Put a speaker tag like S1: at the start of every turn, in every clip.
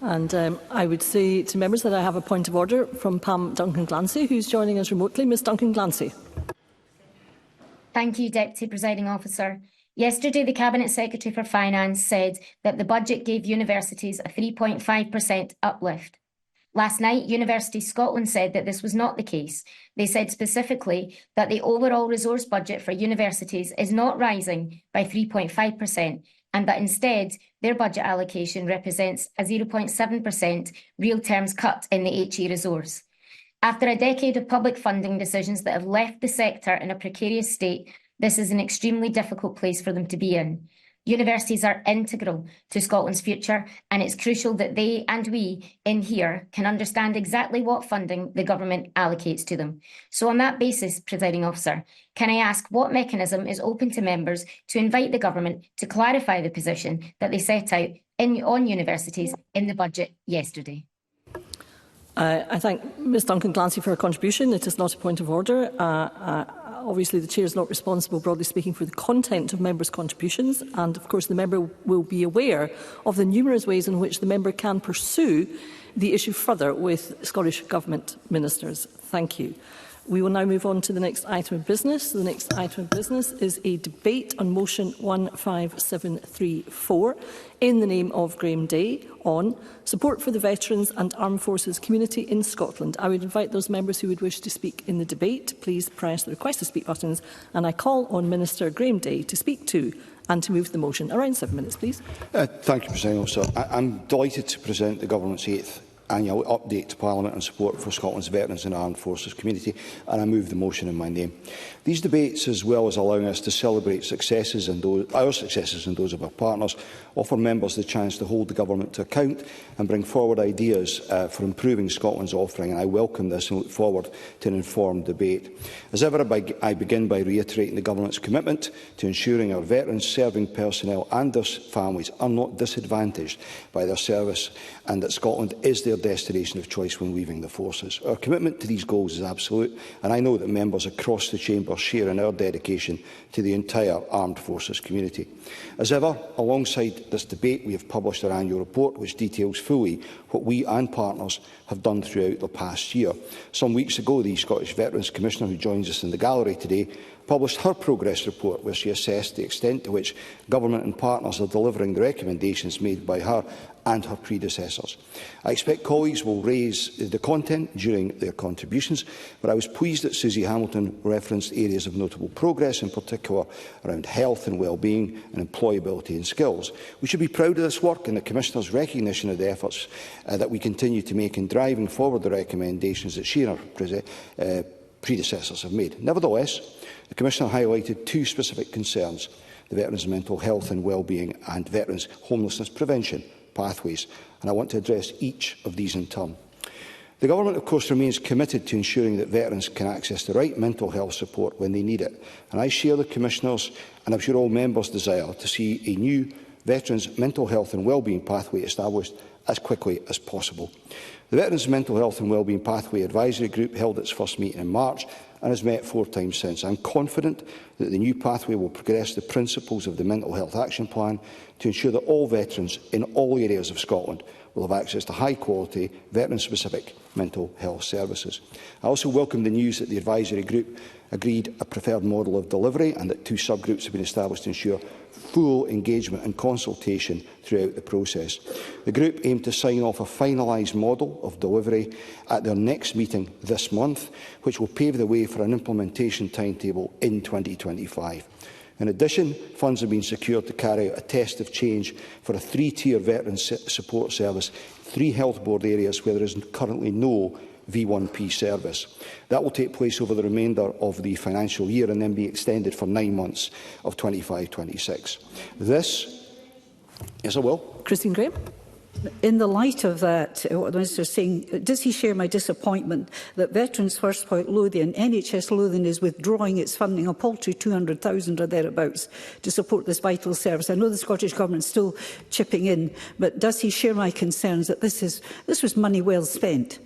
S1: And I would say to members that I have a point of order from Pam Duncan-Glancy, who's joining us remotely. Ms Duncan-Glancy.
S2: Thank you, Deputy Presiding Officer. Yesterday, the Cabinet Secretary for Finance said that the budget gave universities a 3.5% uplift. Last night, Universities Scotland said that this was not the case. They said specifically that the overall resource budget for universities is not rising by 3.5%, and that instead their budget allocation represents a 0.7% real terms cut in the HE resource. After a decade of public funding decisions that have left the sector in a precarious state, this is an extremely difficult place for them to be in. Universities are integral to Scotland's future, and it's crucial that they and we in here can understand exactly what funding the government allocates to them. So on that basis, Presiding Officer, can I ask what mechanism is open to members to invite the government to clarify the position that they set out on universities in the budget yesterday?
S1: I thank Ms Duncan-Glancy for her contribution. It is not a point of order. Obviously, the Chair is not responsible, broadly speaking, for the content of members' contributions, and of course the member will be aware of the numerous ways in which the member can pursue the issue further with Scottish Government ministers. Thank you. We will now move on to the next item of business. The next item of business is a debate on motion 15734 in the name of Graham Day on support for the veterans and armed forces community in Scotland. I would invite those members who would wish to speak in the debate. Please press the request to speak buttons, and I call on Minister Graham Day to speak to and to move the motion. Around 7 minutes, please.
S3: Thank you, President Officer. I'm delighted to present the Government's 8th annual update to Parliament on support for Scotland's veterans and armed forces community, and I move the motion in my name. These debates, as well as allowing us to celebrate successes and our successes and those of our partners, offer members the chance to hold the Government to account and bring forward ideas for improving Scotland's offering, and I welcome this and look forward to an informed debate. As ever, I begin by reiterating the Government's commitment to ensuring our veterans, serving personnel and their families are not disadvantaged by their service, and that Scotland is their destination of choice when leaving the forces. Our commitment to these goals is absolute, and I know that members across the Chamber share in our dedication to the entire armed forces community. As ever, alongside this debate, we have published our annual report, which details fully what we and partners have done throughout the past year. Some weeks ago, the Scottish Veterans Commissioner, who joins us in the gallery today, published her progress report, where she assessed the extent to which Government and partners are delivering the recommendations made by her and her predecessors. I expect colleagues will raise the content during their contributions, but I was pleased that Susie Hamilton referenced areas of notable progress, in particular around health and well-being and employability and skills. We should be proud of this work and the Commissioner's recognition of the efforts that we continue to make in driving forward the recommendations that she and her predecessors have made. Nevertheless, the Commissioner highlighted two specific concerns: the veterans' mental health and well-being and veterans' homelessness prevention pathways, and I want to address each of these in turn. The Government, of course, remains committed to ensuring that veterans can access the right mental health support when they need it, and I share the Commissioner's and I'm sure all members' desire to see a new veterans' mental health and wellbeing pathway established as quickly as possible. The Veterans' Mental Health and Wellbeing Pathway Advisory Group held its first meeting in March and has met 4 times since. I am confident that the new pathway will progress the principles of the Mental Health Action Plan to ensure that all veterans in all areas of Scotland will have access to high-quality, veteran-specific mental health services. I also welcome the news that the advisory group agreed a preferred model of delivery and that 2 subgroups have been established to ensure full engagement and consultation throughout the process. The group aimed to sign off a finalised model of delivery at their next meeting this month, which will pave the way for an implementation timetable in 2025. In addition, funds have been secured to carry out a test of change for a 3-tier veteran support service, 3 health board areas where there is currently no V1P service. That will take place over the remainder of the financial year and then be extended for 9 months of 25-26. This, yes I will.
S1: Christine Graham.
S4: In the light of that, what the Minister is saying, does he share my disappointment that Veterans First Point Lothian, NHS Lothian, is withdrawing its funding, a paltry 200,000 or thereabouts, to support this vital service? I know the Scottish Government is still chipping in, but does he share my concerns that this was money well spent?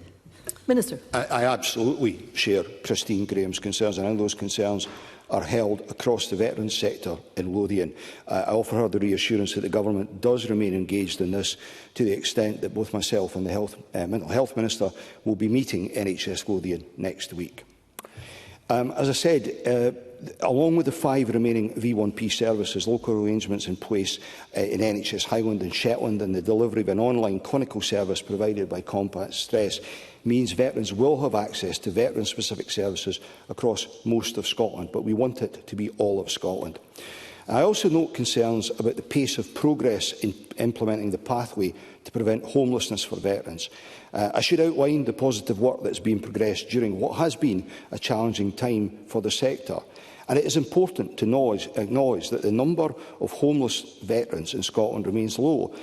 S1: Minister.
S3: I absolutely share Christine Graham's concerns, and I know those concerns are held across the veterans sector in Lothian. I offer her the reassurance that the Government does remain engaged in this, to the extent that both myself and the Mental Health Minister will be meeting NHS Lothian next week. As I said, along with the 5 remaining V1P services, local arrangements in place in NHS Highland and Shetland, and the delivery of an online clinical service provided by Combat Stress means veterans will have access to veteran-specific services across most of Scotland, but we want it to be all of Scotland. I also note concerns about the pace of progress in implementing the pathway to prevent homelessness for veterans. I should outline the positive work that has been progressed during what has been a challenging time for the sector. And it is important to acknowledge that the number of homeless veterans in Scotland remains low.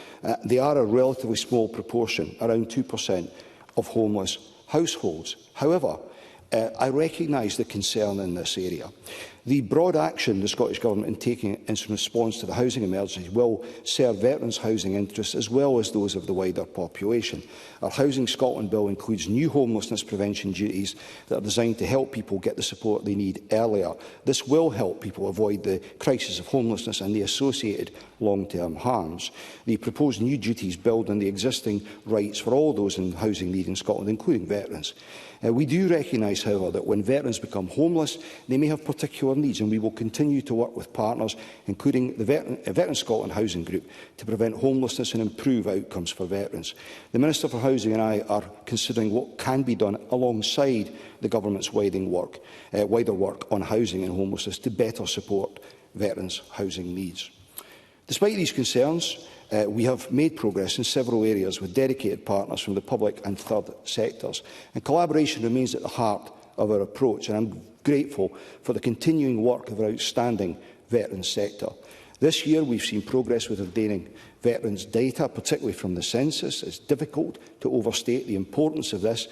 S3: They are a relatively small proportion, around 2% of homeless households. However, I recognise the concern in this area. The broad action the Scottish Government is taking in response to the housing emergency will serve veterans' housing interests as well as those of the wider population. Our Housing Scotland Bill includes new homelessness prevention duties that are designed to help people get the support they need earlier. This will help people avoid the crisis of homelessness and the associated long-term harms. The proposed new duties build on the existing rights for all those in housing need in Scotland, including veterans. We do recognise, however, that when veterans become homeless, they may have particular needs, and we will continue to work with partners, including the Veteran Scotland Housing Group, to prevent homelessness and improve outcomes for veterans. The Minister for Housing and I are considering what can be done alongside the Government's wider work on housing and homelessness to better support veterans' housing needs. Despite these concerns, we have made progress in several areas with dedicated partners from the public and third sectors, and collaboration remains at the heart of our approach, and I am grateful for the continuing work of our outstanding veterans sector. This year we have seen progress with obtaining veterans data, particularly from the census. It is difficult to overstate the importance of this.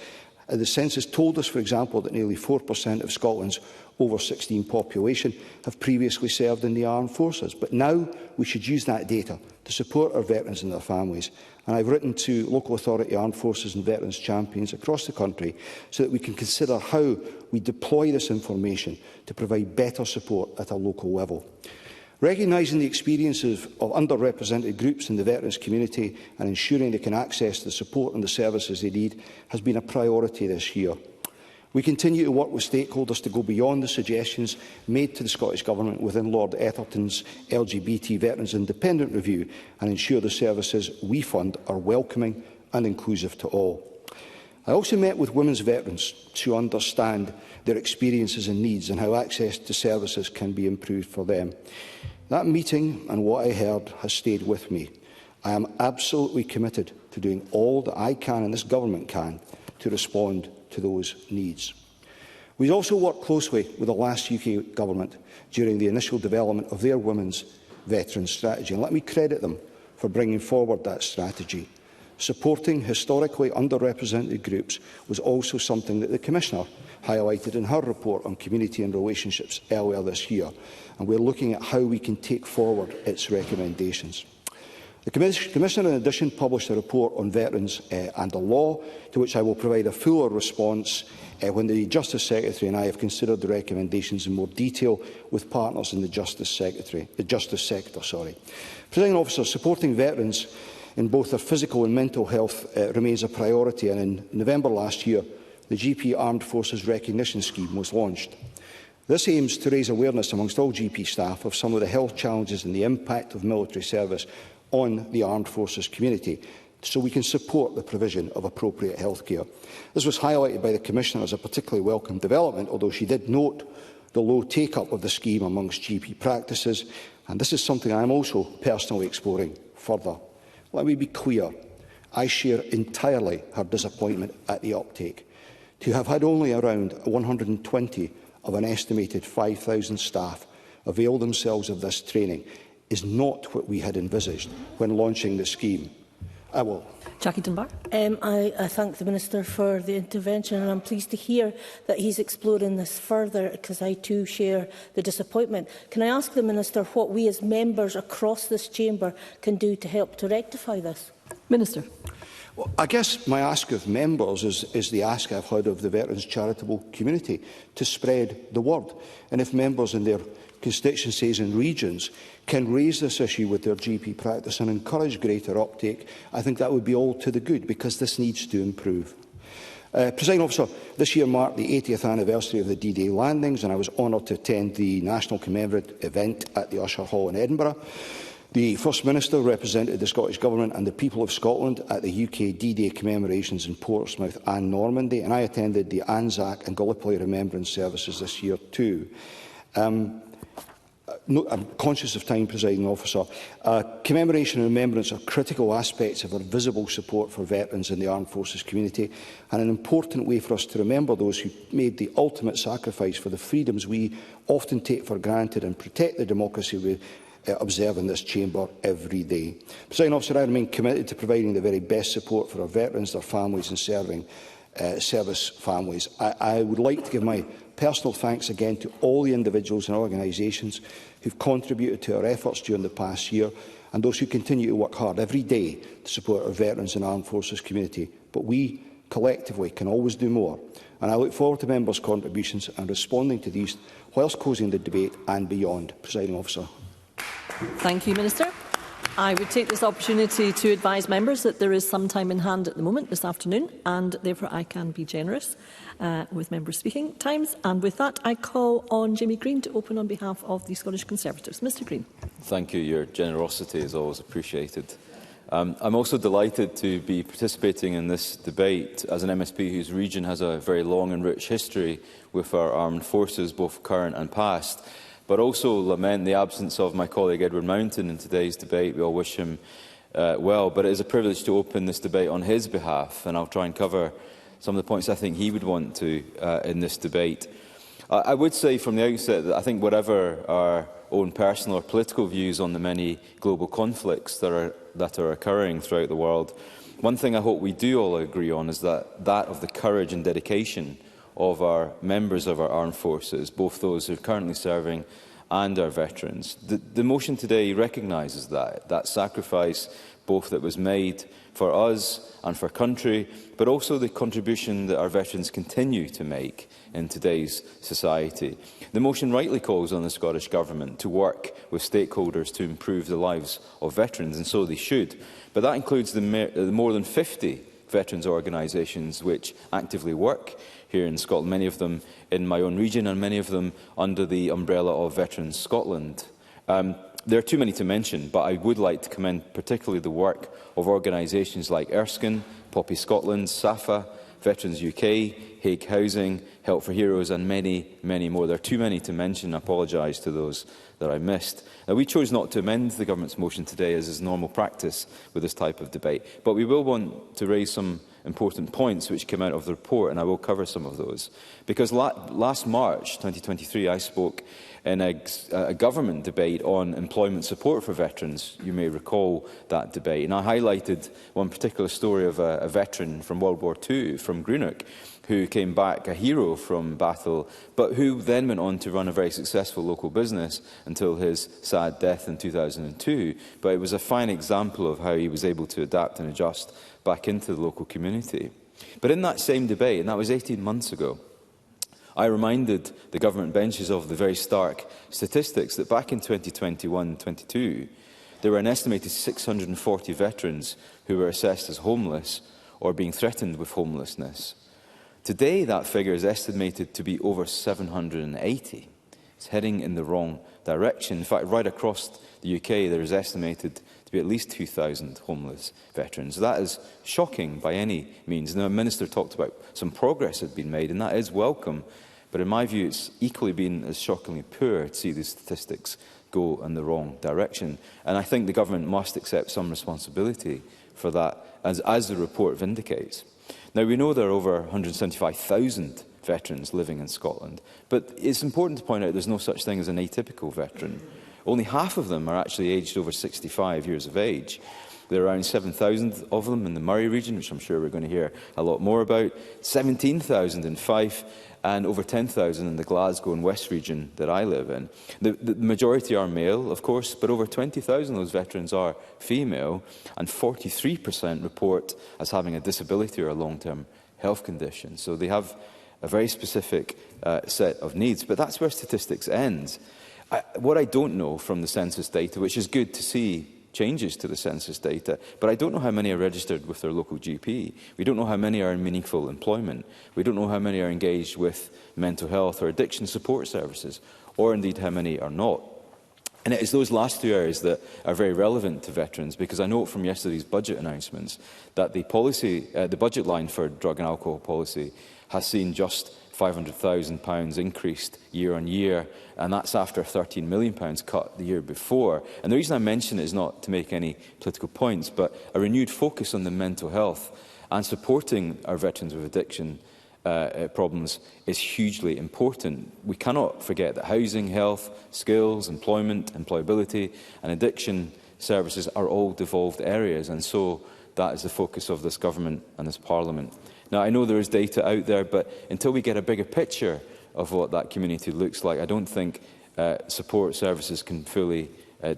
S3: The census told us, for example, that nearly 4% of Scotland's over 16 population have previously served in the armed forces. But now we should use that data to support our veterans and their families. And I have written to local authority armed forces and veterans champions across the country so that we can consider how we deploy this information to provide better support at a local level. Recognising the experiences of underrepresented groups in the veterans community and ensuring they can access the support and the services they need has been a priority this year. We continue to work with stakeholders to go beyond the suggestions made to the Scottish Government within Lord Etherton's LGBT Veterans Independent Review and ensure the services we fund are welcoming and inclusive to all. I also met with women's veterans to understand their experiences and needs and how access to services can be improved for them. That meeting and what I heard has stayed with me. I am absolutely committed to doing all that I can and this Government can to respond to those needs. We also worked closely with the last UK Government during the initial development of their Women's Veterans Strategy, and let me credit them for bringing forward that strategy. Supporting historically underrepresented groups was also something that the Commissioner highlighted in her report on community and relationships earlier this year, and we are looking at how we can take forward its recommendations. The Commissioner, in addition, published a report on veterans and the law, to which I will provide a fuller response when the Justice Secretary and I have considered the recommendations in more detail with partners in the Justice sector. Presiding Officer, supporting veterans in both their physical and mental health remains a priority, and in November last year, the GP Armed Forces Recognition Scheme was launched. This aims to raise awareness amongst all GP staff of some of the health challenges and the impact of military service on the armed forces community, so we can support the provision of appropriate health care. This was highlighted by the Commissioner as a particularly welcome development, although she did note the low take-up of the scheme amongst GP practices, and this is something I am also personally exploring further. Let me be clear, I share entirely her disappointment at the uptake. To have had only around 120 of an estimated 5,000 staff avail themselves of this training is not what we had envisaged when launching the scheme.
S1: Jackie Dunbar.
S5: I thank the Minister for the intervention, and I'm pleased to hear that he's exploring this further, because I too share the disappointment. Can I ask the Minister what we as members across this chamber can do to help to rectify this?
S1: Minister.
S3: Well, I guess my ask of members is the ask I've had of the veterans charitable community to spread the word. And if members in their constituencies and regions can raise this issue with their GP practice and encourage greater uptake, I think that would be all to the good, because this needs to improve. Presiding Officer, this year marked the 80th anniversary of the D-Day landings, and I was honoured to attend the National Commemorative event at the Usher Hall in Edinburgh. The First Minister represented the Scottish Government and the people of Scotland at the UK D-Day commemorations in Portsmouth and Normandy, and I attended the Anzac and Gallipoli Remembrance services this year too. I'm conscious of time, Presiding Officer. Commemoration and remembrance are critical aspects of our visible support for veterans in the armed forces community, and an important way for us to remember those who made the ultimate sacrifice for the freedoms we often take for granted and protect the democracy we observe in this chamber every day. Presiding Officer, I remain committed to providing the very best support for our veterans, their families and service families. I would like to give my personal thanks again to all the individuals and organisations who have contributed to our efforts during the past year, and those who continue to work hard every day to support our veterans and armed forces community. But we collectively can always do more, and I look forward to members' contributions and responding to these whilst closing the debate and beyond. Presiding Officer.
S1: Thank you, Minister. I would take this opportunity to advise members that there is some time in hand at the moment this afternoon, and therefore I can be generous with members' speaking times. And with that, I call on Jamie Green to open on behalf of the Scottish Conservatives. Mr Green.
S6: Thank you. Your generosity is always appreciated. I'm also delighted to be participating in this debate as an MSP whose region has a very long and rich history with our armed forces, both current and past. But also lament the absence of my colleague Edward Mountain in today's debate. We all wish him well, but it is a privilege to open this debate on his behalf, and I'll try and cover some of the points I think he would want to in this debate. I would say from the outset that I think whatever our own personal or political views on the many global conflicts that are occurring throughout the world, one thing I hope we do all agree on is that of the courage and dedication of our members of our armed forces, both those who are currently serving and our veterans. The motion today recognises that sacrifice, both that was made for us and for country, but also the contribution that our veterans continue to make in today's society. The motion rightly calls on the Scottish Government to work with stakeholders to improve the lives of veterans, and so they should. But that includes the more than 50 veterans organisations which actively work here in Scotland, many of them in my own region and many of them under the umbrella of Veterans Scotland. There are too many to mention, but I would like to commend particularly the work of organisations like Erskine, Poppy Scotland, SAFA, Veterans UK, Hague Housing, Help for Heroes and many, many more. There are too many to mention. I apologise to those that I missed. Now, we chose not to amend the Government's motion today, as is normal practice with this type of debate, but we will want to raise some important points which came out of the report, and I will cover some of those. Because last March 2023, I spoke in a government debate on employment support for veterans. You may recall that debate. And I highlighted one particular story of a veteran from World War II, from Greenock, who came back a hero from battle, but who then went on to run a very successful local business until his sad death in 2002. But it was a fine example of how he was able to adapt and adjust back into the local community. But in that same debate, and that was 18 months ago, I reminded the government benches of the very stark statistics that back in 2021-22, there were an estimated 640 veterans who were assessed as homeless or being threatened with homelessness. Today, that figure is estimated to be over 780. It's heading in the wrong direction. In fact, right across the UK, there is estimated to be at least 2,000 homeless veterans. That is shocking by any means. Now, the Minister talked about some progress that had been made, and that is welcome. But in my view, it's equally been as shockingly poor to see these statistics go in the wrong direction. And I think the Government must accept some responsibility for that, as the report vindicates. Now, we know there are over 175,000 veterans living in Scotland, but it's important to point out there's no such thing as an atypical veteran. Only half of them are actually aged over 65 years of age. There are around 7,000 of them in the Murray region, which I'm sure we're going to hear a lot more about, 17,000 in Fife, and over 10,000 in the Glasgow and West region that I live in. The majority are male, of course, but over 20,000 of those veterans are female, and 43% report as having a disability or a long-term health condition. So they have a very specific set of needs, but that's where statistics ends. What I don't know from the census data, which is good to see changes to the census data, but I don't know how many are registered with their local GP. We don't know how many are in meaningful employment. We don't know how many are engaged with mental health or addiction support services, or indeed how many are not. And it is those last two areas that are very relevant to veterans, because I know from yesterday's budget announcements that the budget line for drug and alcohol policy has seen just £500,000 increased year on year, and that's after a £13 million cut the year before. And the reason I mention it is not to make any political points, but a renewed focus on the mental health and supporting our veterans with addiction problems is hugely important. We cannot forget that housing, health, skills, employment, employability and addiction services are all devolved areas, and so that is the focus of this government and this Parliament. Now, I know there is data out there, but until we get a bigger picture of what that community looks like, I don't think support services can fully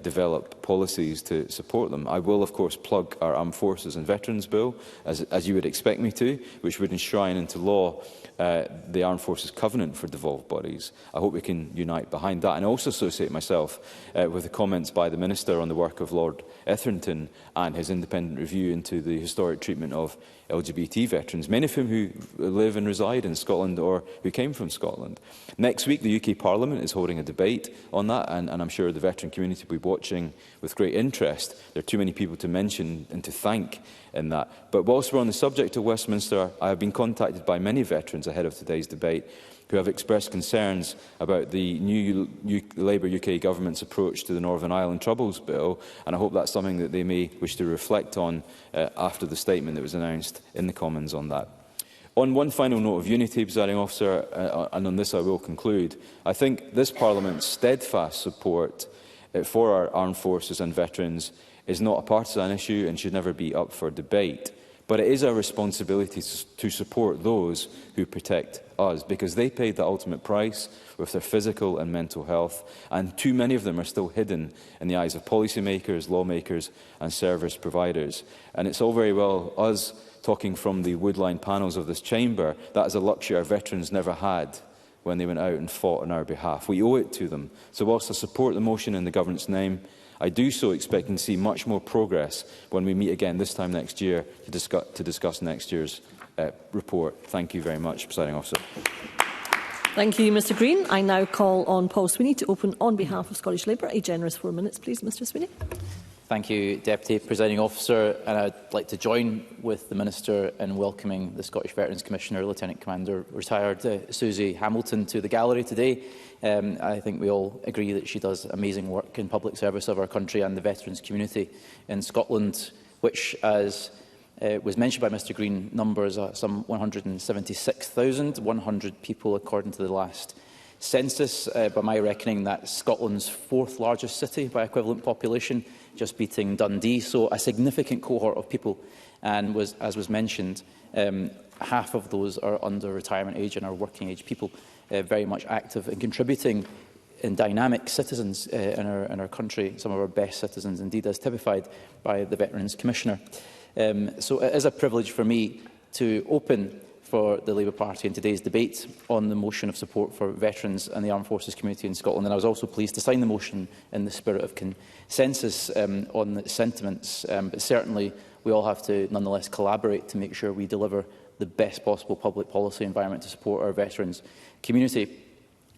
S6: develop policies to support them. I will, of course, plug our Armed Forces and Veterans Bill, as you would expect me to, which would enshrine into law the Armed Forces Covenant for devolved bodies. I hope we can unite behind that, and I also associate myself with the comments by the Minister on the work of Lord Etherington and his independent review into the historic treatment of LGBT veterans, many of whom who live and reside in Scotland or who came from Scotland. Next week, the UK Parliament is holding a debate on that, and I'm sure the veteran community will be watching with great interest. There are too many people to mention and to thank in that. But whilst we're on the subject of Westminster, I have been contacted by many veterans ahead of today's debate who have expressed concerns about the new Labour UK government's approach to the Northern Ireland Troubles Bill, and I hope that's something that they may wish to reflect on after the statement that was announced in the Commons on that. On one final note of unity, Presiding Officer, and on this I will conclude, I think this Parliament's steadfast support for our armed forces and veterans is not a partisan issue and should never be up for debate. But it is our responsibility to support those who protect us, because they paid the ultimate price with their physical and mental health, and too many of them are still hidden in the eyes of policymakers, lawmakers and service providers. And it's all very well us talking from the woodline panels of this chamber. That is a luxury our veterans never had when they went out and fought on our behalf. We owe it to them. So whilst I support the motion in the government's name, I do so expecting to see much more progress when we meet again this time next year to discuss next year's report. Thank you very much, Presiding Officer.
S1: Thank you, Mr Green. I now call on Paul Sweeney to open on behalf of Scottish Labour. A generous 4 minutes, please, Mr Sweeney.
S7: Thank you, Deputy Presiding Officer, and I'd like to join with the Minister in welcoming the Scottish Veterans Commissioner, Lieutenant Commander retired Susie Hamilton, to the gallery today. I think we all agree that she does amazing work in public service of our country and the veterans community in Scotland, which, as was mentioned by Mr Green, numbers some 176,100 people according to the last census. By my reckoning, that's Scotland's fourth largest city by equivalent population, just beating Dundee. So a significant cohort of people, and as was mentioned, half of those are under retirement age and are working age people, very much active and contributing and dynamic citizens in our country, some of our best citizens indeed, as typified by the Veterans Commissioner. So it is a privilege for me to open for the Labour Party in today's debate on the motion of support for veterans and the armed forces community in Scotland. And I was also pleased to sign the motion in the spirit of consensus on the sentiments. But certainly we all have to nonetheless collaborate to make sure we deliver the best possible public policy environment to support our veterans community.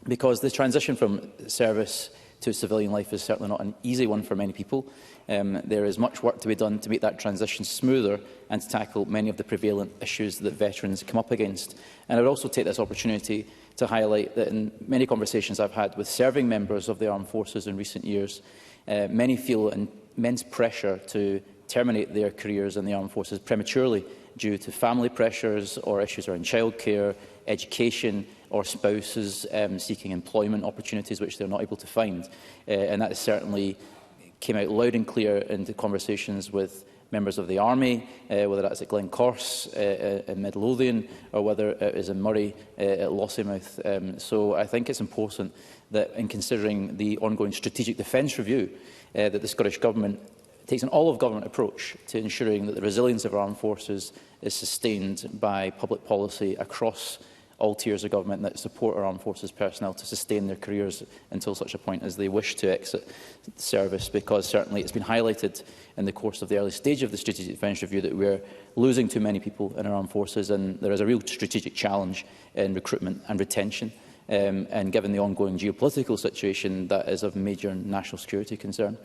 S7: Because the transition from service to civilian life is certainly not an easy one for many people. There is much work to be done to make that transition smoother and to tackle many of the prevalent issues that veterans come up against. And I would also take this opportunity to highlight that in many conversations I've had with serving members of the armed forces in recent years, many feel immense pressure to terminate their careers in the armed forces prematurely due to family pressures or issues around childcare, education, or spouses seeking employment opportunities which they're not able to find. And that certainly came out loud and clear in the conversations with members of the Army, whether that's at Glencorse, in Midlothian, or whether it is in Murray at Lossiemouth. So I think it's important that in considering the ongoing strategic defence review, that the Scottish Government takes an all-of-government approach to ensuring that the resilience of our armed forces is sustained by public policy across all tiers of government that support our armed forces personnel to sustain their careers until such a point as they wish to exit service, because certainly it's been highlighted in the course of the early stage of the Strategic Defence Review that we're losing too many people in our armed forces, and there is a real strategic challenge in recruitment and retention. And given the ongoing geopolitical situation, that is of major national security concern.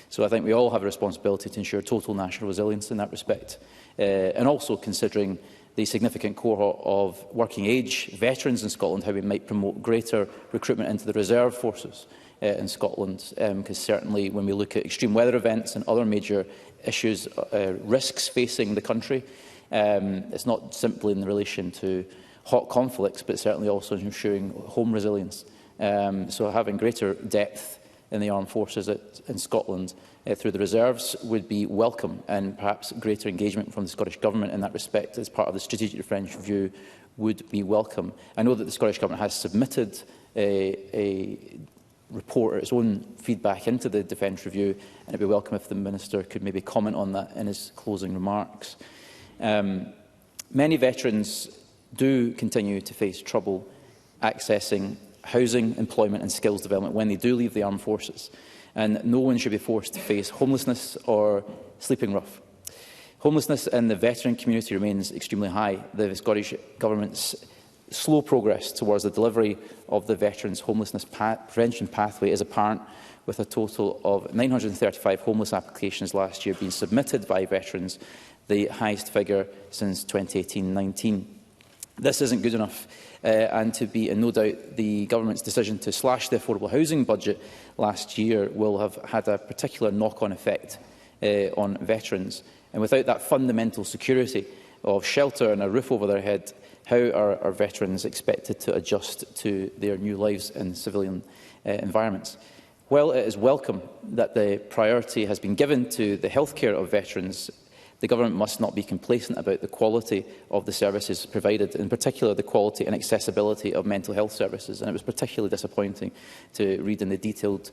S7: So I think we all have a responsibility to ensure total national resilience in that respect, and also considering the significant cohort of working-age veterans in Scotland, how we might promote greater recruitment into the reserve forces in Scotland, because certainly when we look at extreme weather events and other major issues, risks facing the country, it's not simply in relation to hot conflicts, but certainly also ensuring home resilience. So having greater depth in the armed forces in Scotland through the reserves would be welcome, and perhaps greater engagement from the Scottish Government in that respect as part of the Strategic Defence Review would be welcome. I know that the Scottish Government has submitted a report or its own feedback into the Defence Review, and it would be welcome if the Minister could maybe comment on that in his closing remarks. Many veterans do continue to face trouble accessing housing, employment and skills development when they do leave the armed forces, and no one should be forced to face homelessness or sleeping rough. Homelessness in the veteran community remains extremely high. The Scottish Government's slow progress towards the delivery of the Veterans Homelessness Prevention Pathway is apparent, with a total of 935 homeless applications last year being submitted by veterans, the highest figure since 2018-19. This isn't good enough, and to be in no doubt, the Government's decision to slash the affordable housing budget last year will have had a particular knock-on effect on veterans. And without that fundamental security of shelter and a roof over their head, how are our veterans expected to adjust to their new lives in civilian environments? While it is welcome that the priority has been given to the healthcare of veterans, the Government must not be complacent about the quality of the services provided, in particular the quality and accessibility of mental health services. And it was particularly disappointing to read in the detailed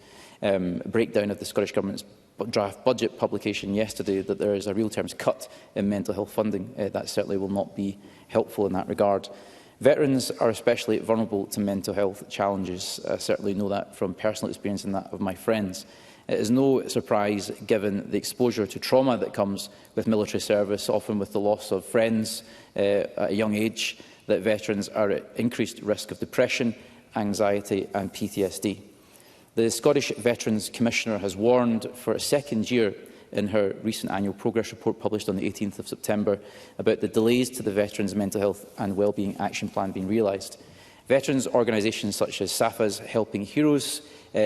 S7: breakdown of the Scottish Government's draft budget publication yesterday that there is a real terms cut in mental health funding. That certainly will not be helpful in that regard. Veterans are especially vulnerable to mental health challenges. I certainly know that from personal experience and that of my friends. It is no surprise, given the exposure to trauma that comes with military service, often with the loss of friends at a young age, that veterans are at increased risk of depression, anxiety and PTSD. The Scottish Veterans Commissioner has warned for a second year in her recent annual progress report published on the 18th of September about the delays to the Veterans' Mental Health and Wellbeing Action Plan being realised. Veterans organisations such as SAFA's Helping Heroes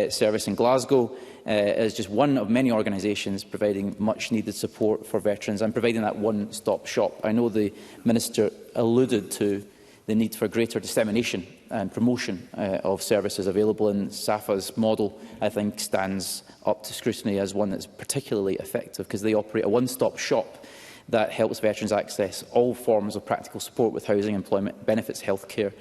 S7: service in Glasgow is just one of many organisations providing much-needed support for veterans and providing that one-stop shop. I know the Minister alluded to the need for greater dissemination and promotion of services available, and SAFA's model, I think, stands up to scrutiny as one that's particularly effective, because they operate a one-stop shop that helps veterans access all forms of practical support with housing, employment, benefits, healthcare,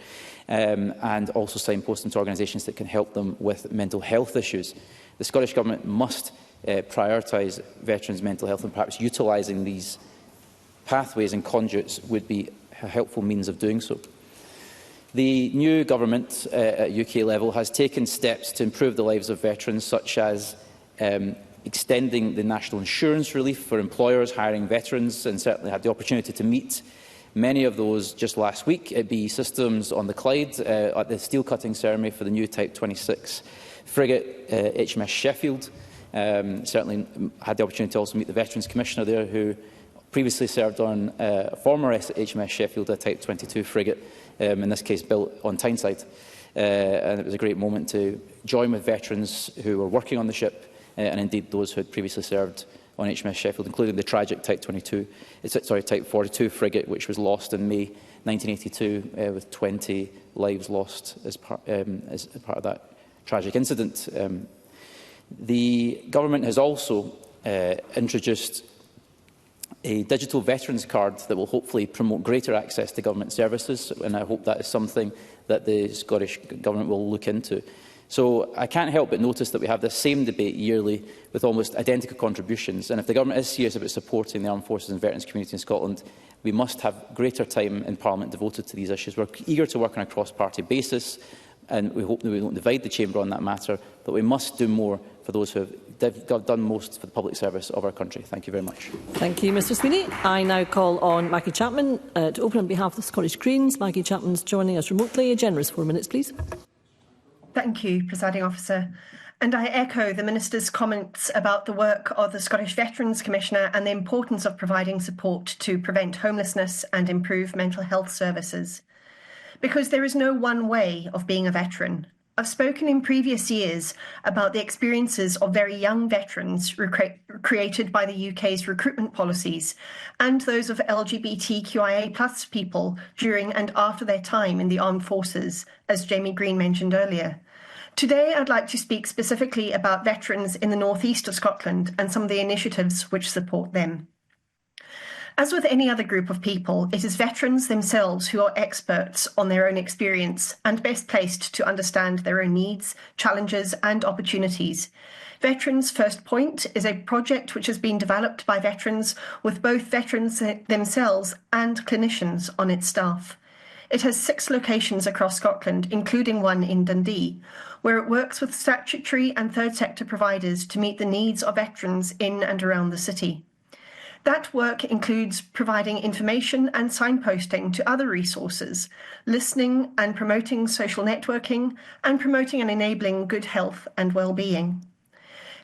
S7: and also signpost them to organisations that can help them with mental health issues. The Scottish Government must prioritise veterans' mental health, and perhaps utilising these pathways and conduits would be a helpful means of doing so. The new government at UK level has taken steps to improve the lives of veterans, such as extending the national insurance relief for employers hiring veterans, and certainly had the opportunity to meet many of those just last week at BE Systems on the Clyde at the steel cutting ceremony for the new Type 26 frigate HMS Sheffield. Certainly had the opportunity to also meet the Veterans Commissioner there, who previously served on a former HMS Sheffield, a Type 22 frigate, in this case built on Tyneside. And it was a great moment to join with veterans who were working on the ship, and indeed those who had previously served on HMS Sheffield, including the tragic Type 42 frigate, which was lost in May 1982, with 20 lives lost as part of that tragic incident. The government has also introduced a digital veterans card that will hopefully promote greater access to government services, and I hope that is something that the Scottish Government will look into. So I can't help but notice that we have this same debate yearly with almost identical contributions, and if the Government is serious about supporting the armed forces and veterans community in Scotland, we must have greater time in Parliament devoted to these issues. We're eager to work on a cross-party basis, and we hope that we won't divide the Chamber on that matter, but we must do more for those who have done most for the public service of our country. Thank you very much.
S1: Thank you, Mr Sweeney. I now call on Maggie Chapman to open on behalf of the Scottish Greens. Maggie Chapman's joining us remotely. A generous 4 minutes, please.
S8: Thank you, Presiding Officer. And I echo the Minister's comments about the work of the Scottish Veterans Commissioner and the importance of providing support to prevent homelessness and improve mental health services. Because there is no one way of being a veteran. I've spoken in previous years about the experiences of very young veterans created by the UK's recruitment policies and those of LGBTQIA+ people during and after their time in the armed forces, as Jamie Green mentioned earlier. Today, I'd like to speak specifically about veterans in the northeast of Scotland and some of the initiatives which support them. As with any other group of people, it is veterans themselves who are experts on their own experience and best placed to understand their own needs, challenges and opportunities. Veterans First Point is a project which has been developed by veterans with both veterans themselves and clinicians on its staff. It has 6 locations across Scotland, including one in Dundee, where it works with statutory and third sector providers to meet the needs of veterans in and around the city. That work includes providing information and signposting to other resources, listening and promoting social networking, and promoting and enabling good health and well-being.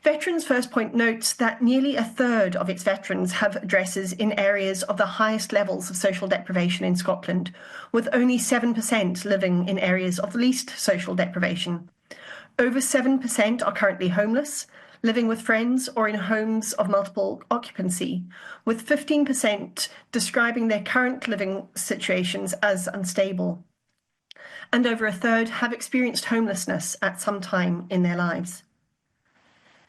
S8: Veterans First Point notes that nearly a third of its veterans have addresses in areas of the highest levels of social deprivation in Scotland, with only 7% living in areas of least social deprivation. Over 7% are currently homeless, living with friends or in homes of multiple occupancy, with 15% describing their current living situations as unstable. And over a third have experienced homelessness at some time in their lives.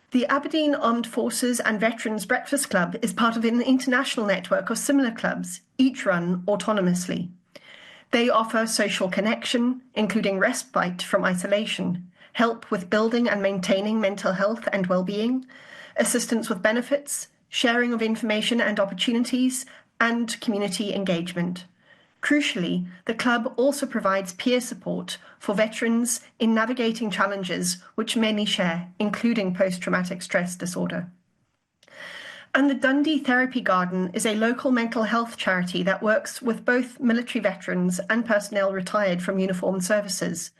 S8: The Aberdeen Armed Forces and Veterans Breakfast Club is part of an international network of similar clubs, each run autonomously. They offer social connection, including respite from isolation, help with building and maintaining mental health and well-being, assistance with benefits, sharing of information and opportunities, and community engagement. Crucially, the club also provides peer support for veterans in navigating challenges which many share, including post-traumatic stress disorder. And the Dundee Therapy Garden is a local mental health charity that works with both military veterans and personnel retired from uniformed services.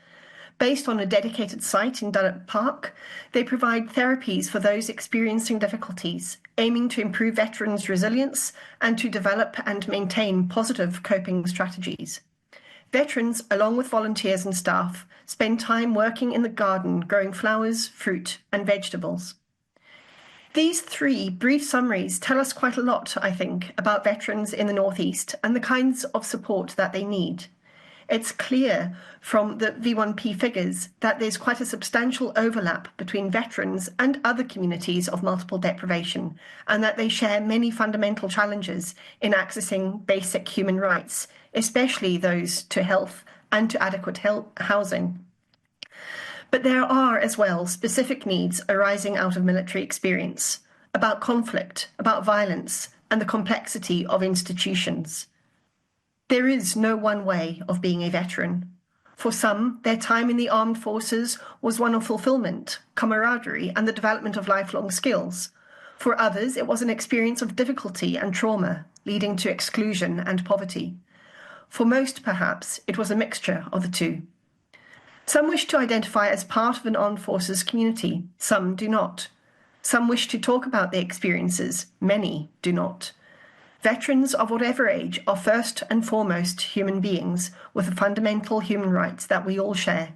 S8: Based on a dedicated site in Dunnet Park, they provide therapies for those experiencing difficulties, aiming to improve veterans' resilience and to develop and maintain positive coping strategies. Veterans, along with volunteers and staff, spend time working in the garden, growing flowers, fruit and vegetables. These 3 brief summaries tell us quite a lot, I think, about veterans in the North East and the kinds of support that they need. It's clear from the V1P figures that there's quite a substantial overlap between veterans and other communities of multiple deprivation, and that they share many fundamental challenges in accessing basic human rights, especially those to health and to adequate housing. But there are as well specific needs arising out of military experience, about conflict, about violence, and the complexity of institutions. There is no one way of being a veteran. For some, their time in the armed forces was one of fulfilment, camaraderie, and the development of lifelong skills. For others, it was an experience of difficulty and trauma, leading to exclusion and poverty. For most, perhaps, it was a mixture of the two. Some wish to identify as part of an armed forces community, some do not. Some wish to talk about their experiences, many do not. Veterans of whatever age are first and foremost human beings with the fundamental human rights that we all share.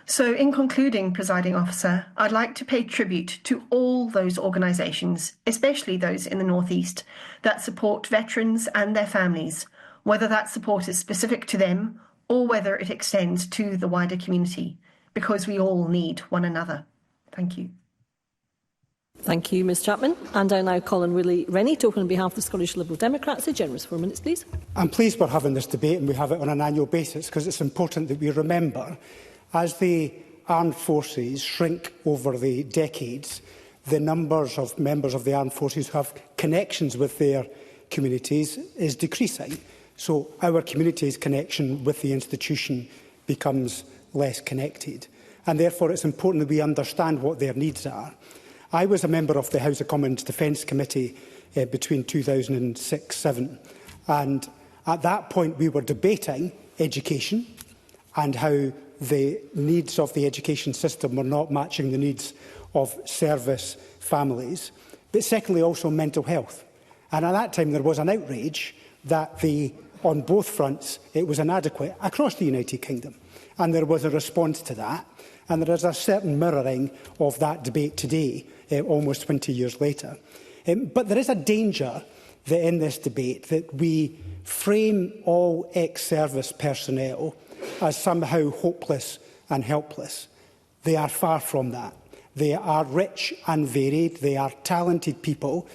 S8: So in concluding, Presiding Officer, I'd like to pay tribute to all those organisations, especially those in the North East, that support veterans and their families, whether that support is specific to them or whether it extends to the wider community, because we all need one another. Thank you.
S1: Thank you, Ms Chapman. And I now call on Willie Rennie to open on behalf of the Scottish Liberal Democrats. A generous 4 minutes, please.
S9: I'm pleased we're having this debate and we have it on an annual basis because it's important that we remember, as the armed forces shrink over the decades, the numbers of members of the armed forces who have connections with their communities is decreasing. So our community's connection with the institution becomes less connected. And therefore it's important that we understand what their needs are. I was a member of the House of Commons Defence Committee between 2006-07, and at that point we were debating education and how the needs of the education system were not matching the needs of service families, but secondly also mental health. And at that time there was an outrage that on both fronts it was inadequate across the United Kingdom, and there was a response to that. And there is a certain mirroring of that debate today, almost 20 years later. But there is a danger that in this debate that we frame all ex-service personnel as somehow hopeless and helpless. They are far from that. They are rich and varied. They are talented people.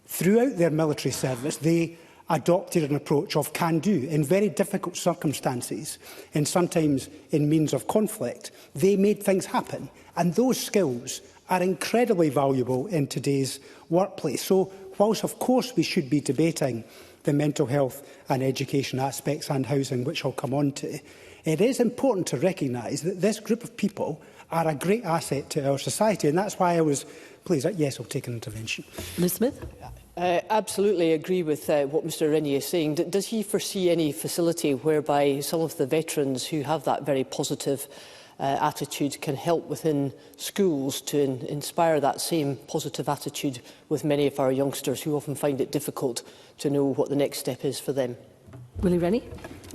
S9: Throughout their military service, they adopted an approach of can-do in very difficult circumstances, and sometimes in means of conflict. They made things happen, and those skills are incredibly valuable in today's workplace. So, whilst of course we should be debating the mental health and education aspects and housing, which I'll come on to, it is important to recognise that this group of people are a great asset to our society, and that's why I was pleased that, yes, I'll take an intervention.
S1: Ms Smith?
S10: I absolutely agree with what Mr Rennie is saying. Does he foresee any facility whereby some of the veterans who have that very positive attitude can help within schools to inspire that same positive attitude with many of our youngsters who often find it difficult to know what the next step is for them?
S1: Willie Rennie?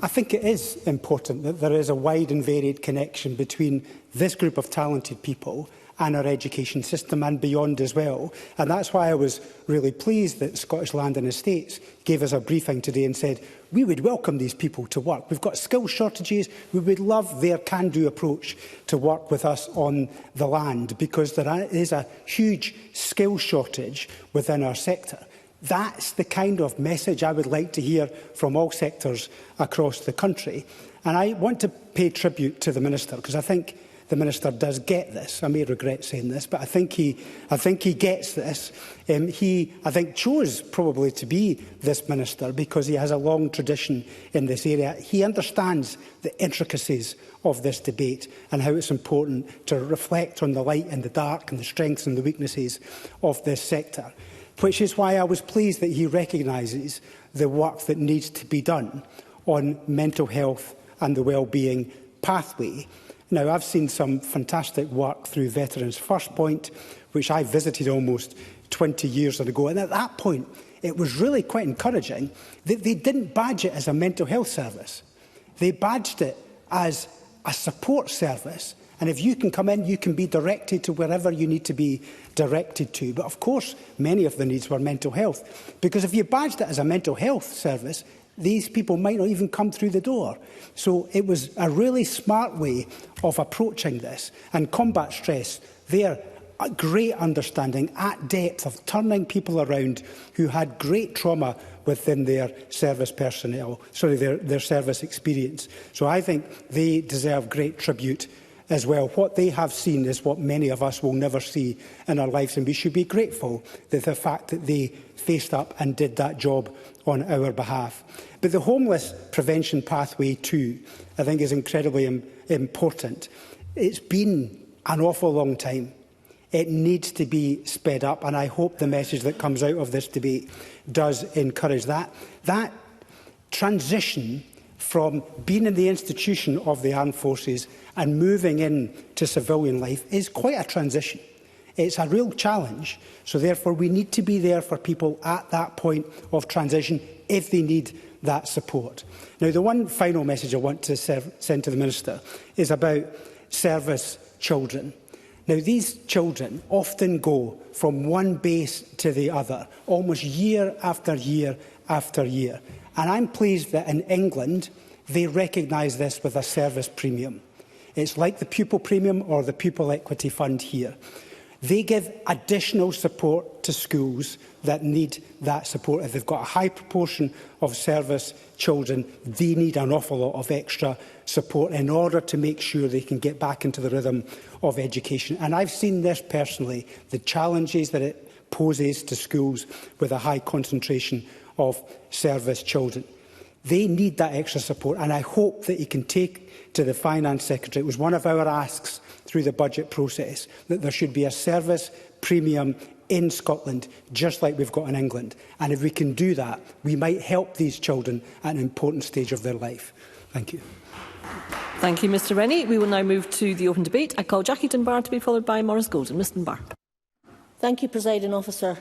S9: I think it is important that there is a wide and varied connection between this group of talented people and our education system and beyond as well. And that's why I was really pleased that Scottish Land and Estates gave us a briefing today and said, we would welcome these people to work. We've got skill shortages. We would love their can-do approach to work with us on the land, because there is a huge skill shortage within our sector. That's the kind of message I would like to hear from all sectors across the country. And I want to pay tribute to the Minister, because I think the Minister does get this. I may regret saying this, but I think he gets this. He, I think, chose probably to be this Minister because he has a long tradition in this area. He understands the intricacies of this debate and how it's important to reflect on the light and the dark and the strengths and the weaknesses of this sector, which is why I was pleased that he recognises the work that needs to be done on mental health and the wellbeing pathway. Now, I've seen some fantastic work through Veterans First Point, which I visited almost 20 years ago. And at that point, it was really quite encouraging that they didn't badge it as a mental health service. They badged it as a support service. And if you can come in, you can be directed to wherever you need to be directed to. But of course, many of the needs were mental health. Because if you badged it as a mental health service, these people might not even come through the door. So it was a really smart way of approaching this. And combat stress, they're a great understanding at depth of turning people around who had great trauma within their service personnel, their service experience. So I think they deserve great tribute as well. What they have seen is what many of us will never see in our lives, and we should be grateful that the fact that they faced up and did that job on our behalf. But the homeless prevention pathway too, I think, is incredibly important. It's been an awful long time. It needs to be sped up, and I hope the message that comes out of this debate does encourage that. That transition from being in the institution of the armed forces and moving into civilian life is quite a transition. It's a real challenge. So therefore, we need to be there for people at that point of transition if they need that support. Now, the one final message I want to send to the Minister is about service children. Now, these children often go from one base to the other, almost year after year after year. And I'm pleased that in England, they recognise this with a service premium. It's like the pupil premium or the pupil equity fund here. They give additional support to schools that need that support. If they've got a high proportion of service children, they need an awful lot of extra support in order to make sure they can get back into the rhythm of education. And I've seen this personally, the challenges that it poses to schools with a high concentration of service children. They need that extra support, and I hope that he can take to the Finance Secretary. It was one of our asks through the budget process that there should be a service premium in Scotland, just like we've got in England. And if we can do that, we might help these children at an important stage of their life. Thank you.
S1: Thank you, Mr Rennie. We will now move to the open debate. I call Jackie Dunbar to be followed by Maurice Golden. Mr Dunbar.
S5: Thank you, Presiding Officer.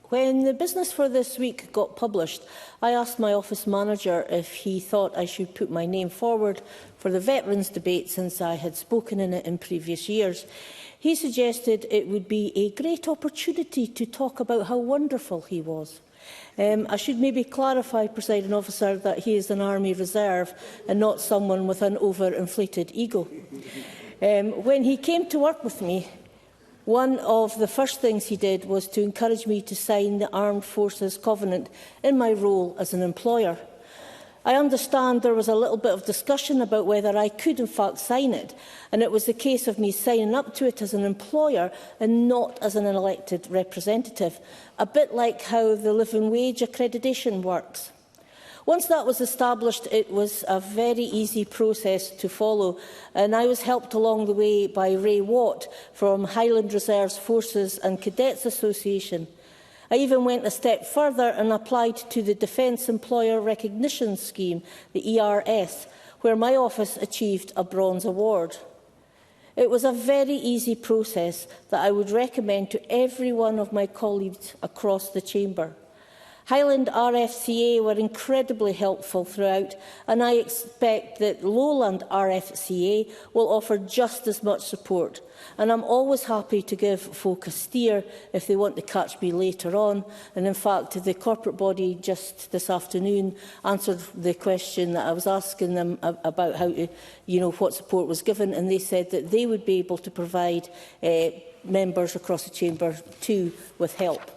S5: When the business for this week got published, I asked my office manager if he thought I should put my name forward for the veterans debate, since I had spoken in it in previous years. He suggested it would be a great opportunity to talk about how wonderful he was. I should maybe clarify, Presiding Officer, that he is an Army Reserve and not someone with an overinflated ego. When he came to work with me, one of the first things he did was to encourage me to sign the Armed Forces Covenant in my role as an employer. I understand there was a little bit of discussion about whether I could in fact sign it, and it was the case of me signing up to it as an employer and not as an elected representative, a bit like how the living wage accreditation works. Once that was established, it was a very easy process to follow, and I was helped along the way by Ray Watt from Highland Reserves Forces and Cadets Association. I even went a step further and applied to the Defence Employer Recognition Scheme, the ERS, where my office achieved a bronze award. It was a very easy process that I would recommend to every one of my colleagues across the chamber. Highland RFCA were incredibly helpful throughout, and I expect that Lowland RFCA will offer just as much support. And I'm always happy to give folk a steer if they want to catch me later on. And in fact, the corporate body just this afternoon answered the question that I was asking them about how to, what support was given, and they said that they would be able to provide members across the chamber too with help.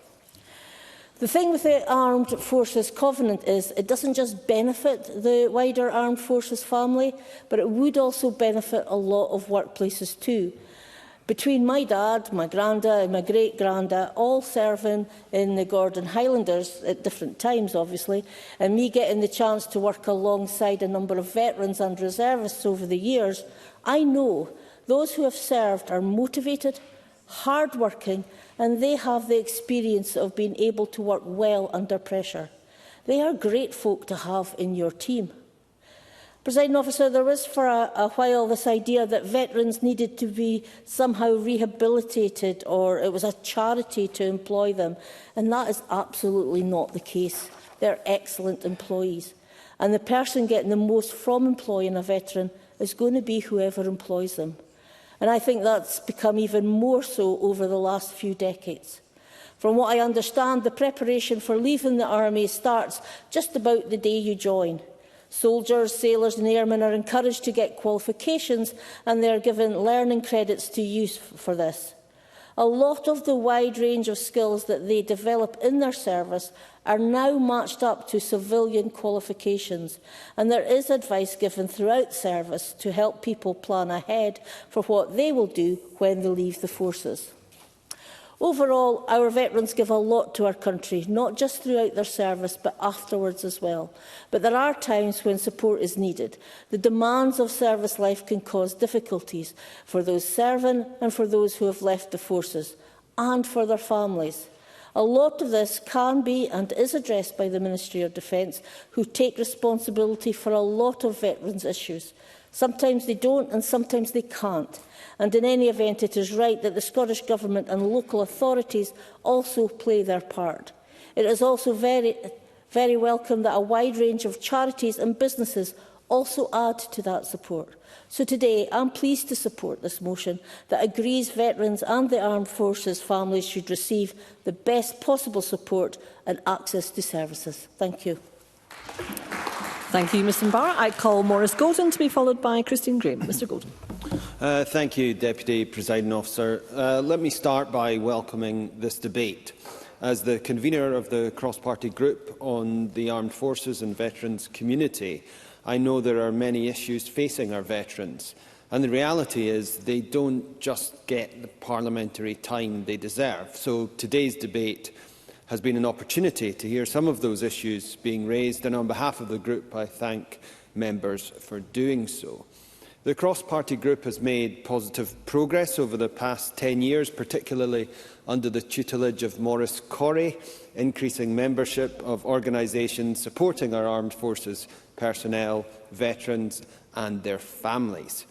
S5: The thing with the Armed Forces Covenant is it doesn't just benefit the wider Armed Forces family, but it would also benefit a lot of workplaces too. Between my dad, my granda and my great-granda all serving in the Gordon Highlanders at different times, obviously, and me getting the chance to work alongside a number of veterans and reservists over the years, I know those who have served are motivated, hard-working, and they have the experience of being able to work well under pressure. They are great folk to have in your team. Presiding Officer, there was for a while this idea that veterans needed to be somehow rehabilitated, or it was a charity to employ them, and that is absolutely not the case. They're excellent employees, and the person getting the most from employing a veteran is going to be whoever employs them. And I think that's become even more so over the last few decades. From what I understand, the preparation for leaving the Army starts just about the day you join. Soldiers, sailors and airmen are encouraged to get qualifications, and they are given learning credits to use for this. A lot of the wide range of skills that they develop in their service are now matched up to civilian qualifications, and there is advice given throughout service to help people plan ahead for what they will do when they leave the forces. Overall, our veterans give a lot to our country, not just throughout their service, but afterwards as well. But there are times when support is needed. The demands of service life can cause difficulties for those serving and for those who have left the forces, and for their families. A lot of this can be and is addressed by the Ministry of Defence, who take responsibility for a lot of veterans' issues. Sometimes they don't, and sometimes they can't. And in any event, it is right that the Scottish Government and local authorities also play their part. It is also very welcome that a wide range of charities and businesses also add to that support. So today, I'm pleased to support this motion that agrees veterans and the Armed Forces families should receive the best possible support and access to services. Thank you.
S1: Thank you, Mr Dunbar. I call Maurice Golden to be followed by Christine Graham. Mr Golden.
S11: Thank you, Deputy Presiding Officer. Let me start by welcoming this debate. As the convener of the cross-party group on the armed forces and veterans community, I know there are many issues facing our veterans. And the reality is they don't just get the parliamentary time they deserve. So today's debate has been an opportunity to hear some of those issues being raised, and on behalf of the group I thank members for doing so. The cross-party group has made positive progress over the past 10 years, particularly under the tutelage of Maurice Corrie, increasing membership of organisations supporting our armed forces personnel, veterans and their families.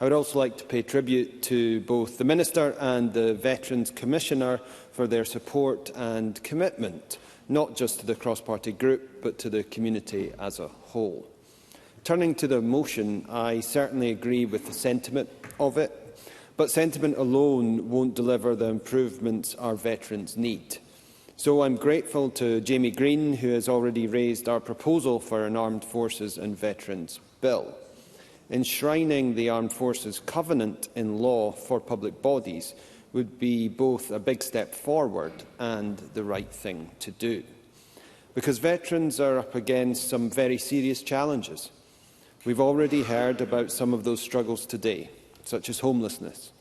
S11: I would also like to pay tribute to both the Minister and the Veterans Commissioner for their support and commitment, not just to the cross-party group, but to the community as a whole. Turning to the motion, I certainly agree with the sentiment of it, but sentiment alone won't deliver the improvements our veterans need. So I'm grateful to Jamie Green, who has already raised our proposal for an Armed Forces and Veterans Bill. Enshrining the Armed Forces Covenant in law for public bodies would be both a big step forward and the right thing to do. Because veterans are up against some very serious challenges. We've already heard about some of those struggles today, such as homelessness,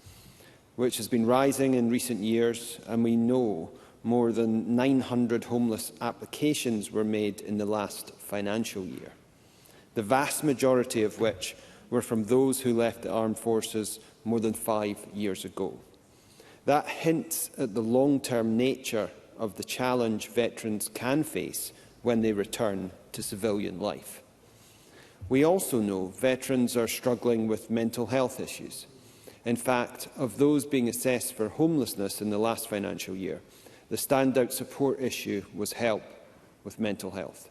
S11: which has been rising in recent years, and we know more than 900 homeless applications were made in the last financial year, the vast majority of which were from those who left the armed forces more than 5 years ago. That hints at the long-term nature of the challenge veterans can face when they return to civilian life. We also know veterans are struggling with mental health issues. In fact, of those being assessed for homelessness in the last financial year, the standout support issue was help with mental health.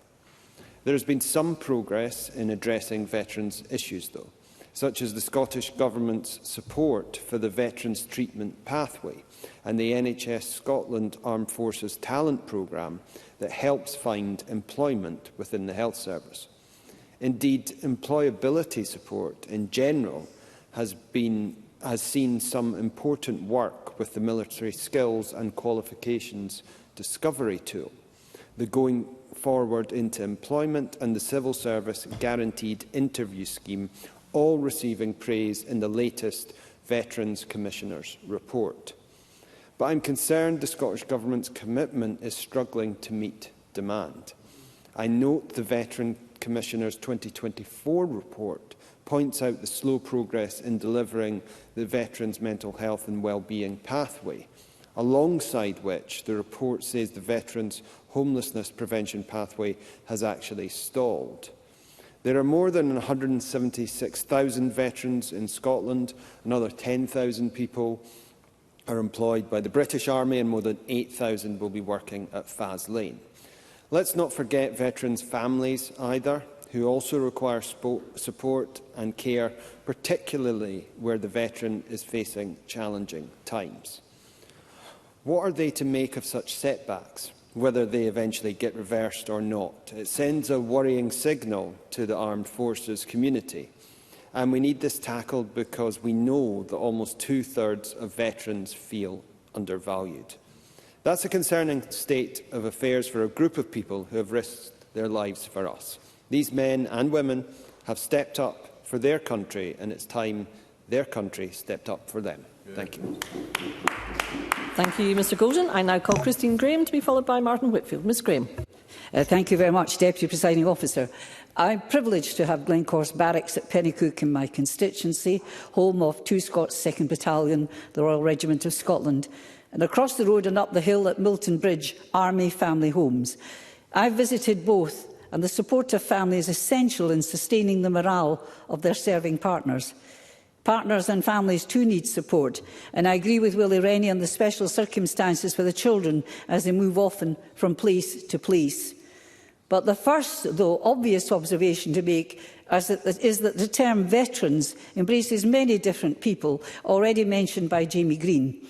S11: There has been some progress in addressing veterans' issues, though, such as the Scottish Government's support for the Veterans Treatment Pathway and the NHS Scotland Armed Forces Talent Programme that helps find employment within the health service. Indeed, employability support in general has seen some important work with the Military Skills and Qualifications Discovery Tool, the Going Forward into Employment and the Civil Service Guaranteed Interview Scheme, all receiving praise in the latest Veterans Commissioner's report. But I'm concerned the Scottish Government's commitment is struggling to meet demand. I note the Veteran Commissioner's 2024 report points out the slow progress in delivering the Veterans' Mental Health and Wellbeing Pathway, alongside which the report says the Veterans' Homelessness Prevention Pathway has actually stalled. There are more than 176,000 veterans in Scotland. Another 10,000 people are employed by the British Army, and more than 8,000 will be working at Faz Lane. Let's not forget veterans' families either, who also require support and care, particularly where the veteran is facing challenging times. What are they to make of such setbacks, whether they eventually get reversed or not? It sends a worrying signal to the armed forces community. And we need this tackled because we know that almost 2/3 of veterans feel undervalued. That's a concerning state of affairs for a group of people who have risked their lives for us. These men and women have stepped up for their country, and it's time their country stepped up for them. Thank you.
S1: Thank you, Mr Golden. I now call Christine Graham to be followed by Martin Whitfield. Ms Graham.
S4: Thank you very much, Deputy Presiding Officer. I'm privileged to have Glencorse Barracks at Pennycook in my constituency, home of 2 Scots 2nd Battalion, the Royal Regiment of Scotland, and across the road and up the hill at Milton Bridge, Army Family Homes. I've visited both, and the support of family is essential in sustaining the morale of their serving partners. Partners and families too need support, and I agree with Willie Rennie on the special circumstances for the children as they move often from place to place. But the first, though obvious observation to make is that the term veterans embraces many different people, already mentioned by Jamie Green.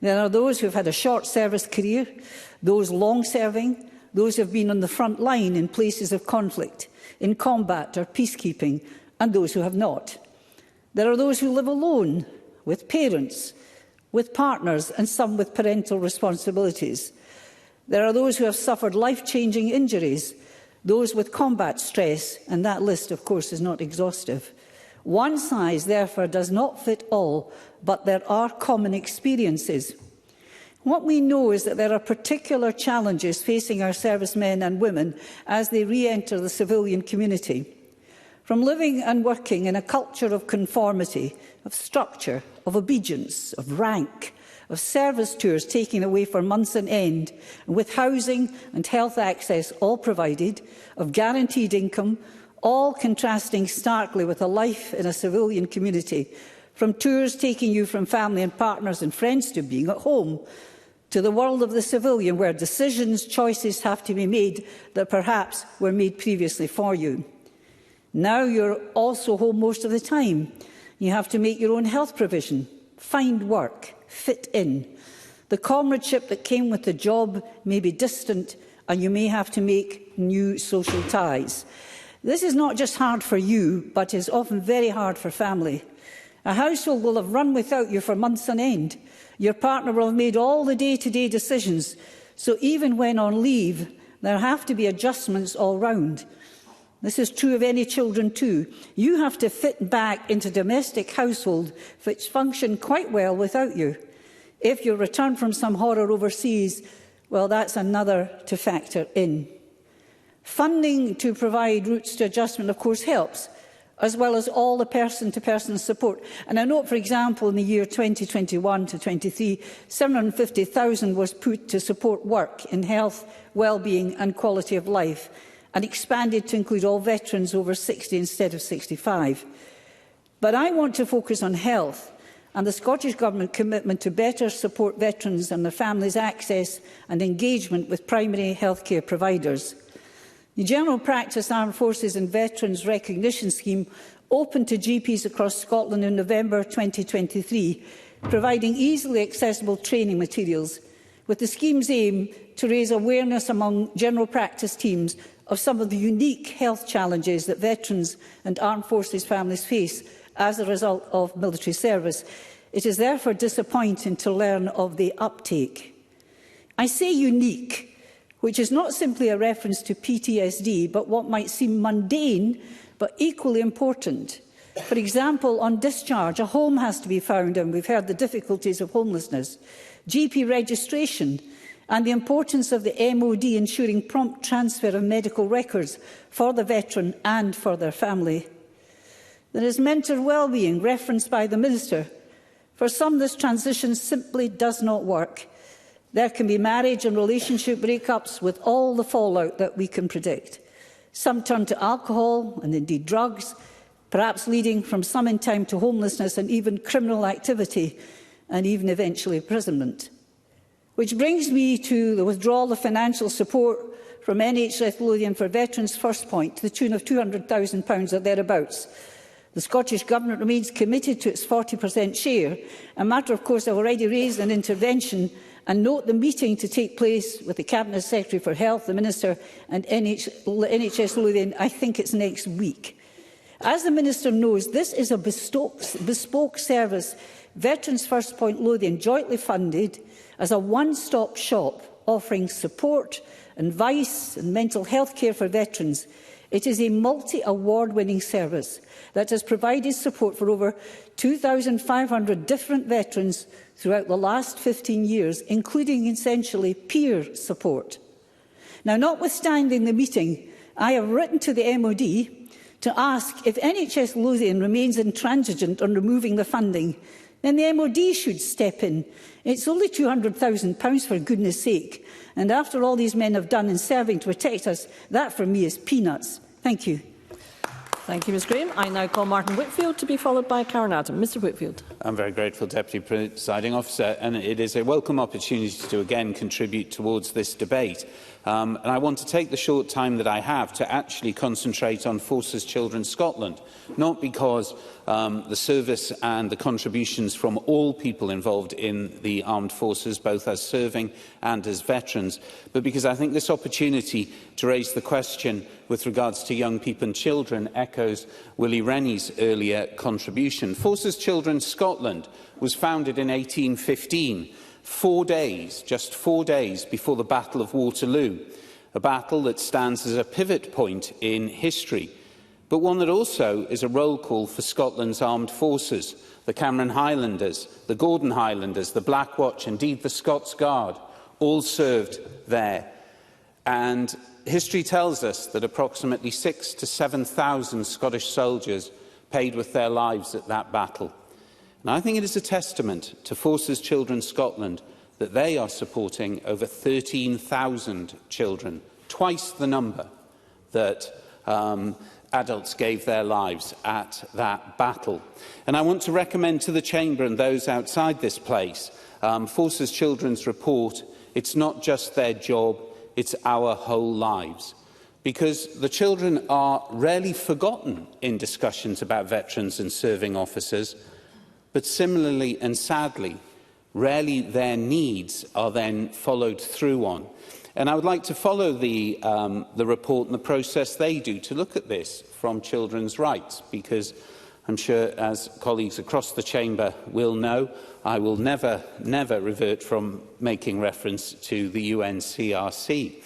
S4: There are those who have had a short service career, those long-serving, those who have been on the front line in places of conflict, in combat or peacekeeping, and those who have not. There are those who live alone, with parents, with partners, and some with parental responsibilities. There are those who have suffered life-changing injuries, those with combat stress, and that list, of course, is not exhaustive. One size, therefore, does not fit all, but there are common experiences. What we know is that there are particular challenges facing our servicemen and women as they re-enter the civilian community. From living and working in a culture of conformity, of structure, of obedience, of rank, of service tours taken away for months on end, and with housing and health access all provided, of guaranteed income, all contrasting starkly with a life in a civilian community, from tours taking you from family and partners and friends to being at home, to the world of the civilian where decisions, choices have to be made that perhaps were made previously for you. Now you're also home most of the time. You have to make your own health provision, find work, fit in. The comradeship that came with the job may be distant, and you may have to make new social ties. This is not just hard for you, but is often very hard for family. A household will have run without you for months on end. Your partner will have made all the day-to-day decisions. So even when on leave, there have to be adjustments all round. This is true of any children too. You have to fit back into a domestic household which function quite well without you. If you return from some horror overseas, well, that's another to factor in. Funding to provide routes to adjustment, of course, helps, as well as all the person-to-person support. And I note, for example, in the year 2021 to 23, 750,000 was put to support work in health, well-being and quality of life, and expanded to include all veterans over 60 instead of 65. But I want to focus on health and the Scottish Government commitment to better support veterans and their families' access and engagement with primary healthcare providers. The General Practice Armed Forces and Veterans Recognition Scheme opened to GPs across Scotland in November 2023, providing easily accessible training materials, with the scheme's aim to raise awareness among general practice teams of some of the unique health challenges that veterans and armed forces families face as a result of military service. It is therefore disappointing to learn of the uptake. I say unique, which is not simply a reference to PTSD, but what might seem mundane, but equally important. For example, on discharge, a home has to be found, and we've heard the difficulties of homelessness, GP registration, and the importance of the MOD ensuring prompt transfer of medical records for the veteran and for their family. There is mental well-being, referenced by the Minister. For some, this transition simply does not work. There can be marriage and relationship breakups with all the fallout that we can predict. Some turn to alcohol and indeed drugs, perhaps leading from some in time to homelessness and even criminal activity, and even eventually imprisonment. Which brings me to the withdrawal of financial support from NHS Lothian for Veterans First Point to the tune of £200,000 or thereabouts. The Scottish Government remains committed to its 40% share, a matter, of course, I've already raised an intervention, and note the meeting to take place with the Cabinet Secretary for Health, the Minister and NHS Lothian. I think it's next week. As the Minister knows, this is a bespoke service Veterans First Point Lothian jointly funded as a one-stop shop offering support, advice and mental health care for veterans. It is a multi-award-winning service that has provided support for over 2,500 different veterans throughout the last 15 years, including essentially peer support. Now, notwithstanding the meeting, I have written to the MOD to ask if NHS Lothian remains intransigent on removing the funding, then the MOD should step in. It's only £200,000 for goodness sake. And after all these men have done in serving to protect us, that for me is peanuts. Thank you.
S1: Thank you, Ms Graham. I now call Martin Whitfield to be followed by Karen Adam. Mr Whitfield.
S12: I'm very grateful, Deputy Presiding Officer, and it is a welcome opportunity to again contribute towards this debate. And I want to take the short time that I have to actually concentrate on Forces Children Scotland, not because the service and the contributions from all people involved in the armed forces, both as serving and as veterans, but because I think this opportunity to raise the question with regards to young people and children echoes Willie Rennie's earlier contribution. Forces Children Scotland was founded in 1815, just 4 days before the Battle of Waterloo, a battle that stands as a pivot point in history, but one that also is a roll call for Scotland's armed forces. The Cameron Highlanders, the Gordon Highlanders, the Black Watch, indeed the Scots Guard, all served there. And history tells us that approximately 6,000 to 7,000 Scottish soldiers paid with their lives at that battle. And I think it is a testament to Forces Children Scotland that they are supporting over 13,000 children, twice the number that adults gave their lives at that battle. And I want to recommend to the Chamber and those outside this place, Forces Children's report. It's not just their job, it's our whole lives. Because the children are rarely forgotten in discussions about veterans and serving officers, but similarly and sadly, rarely their needs are then followed through on. And I would like to follow the report and the process they do to look at this from children's rights, because I'm sure, as colleagues across the chamber will know, I will never revert from making reference to the UNCRC.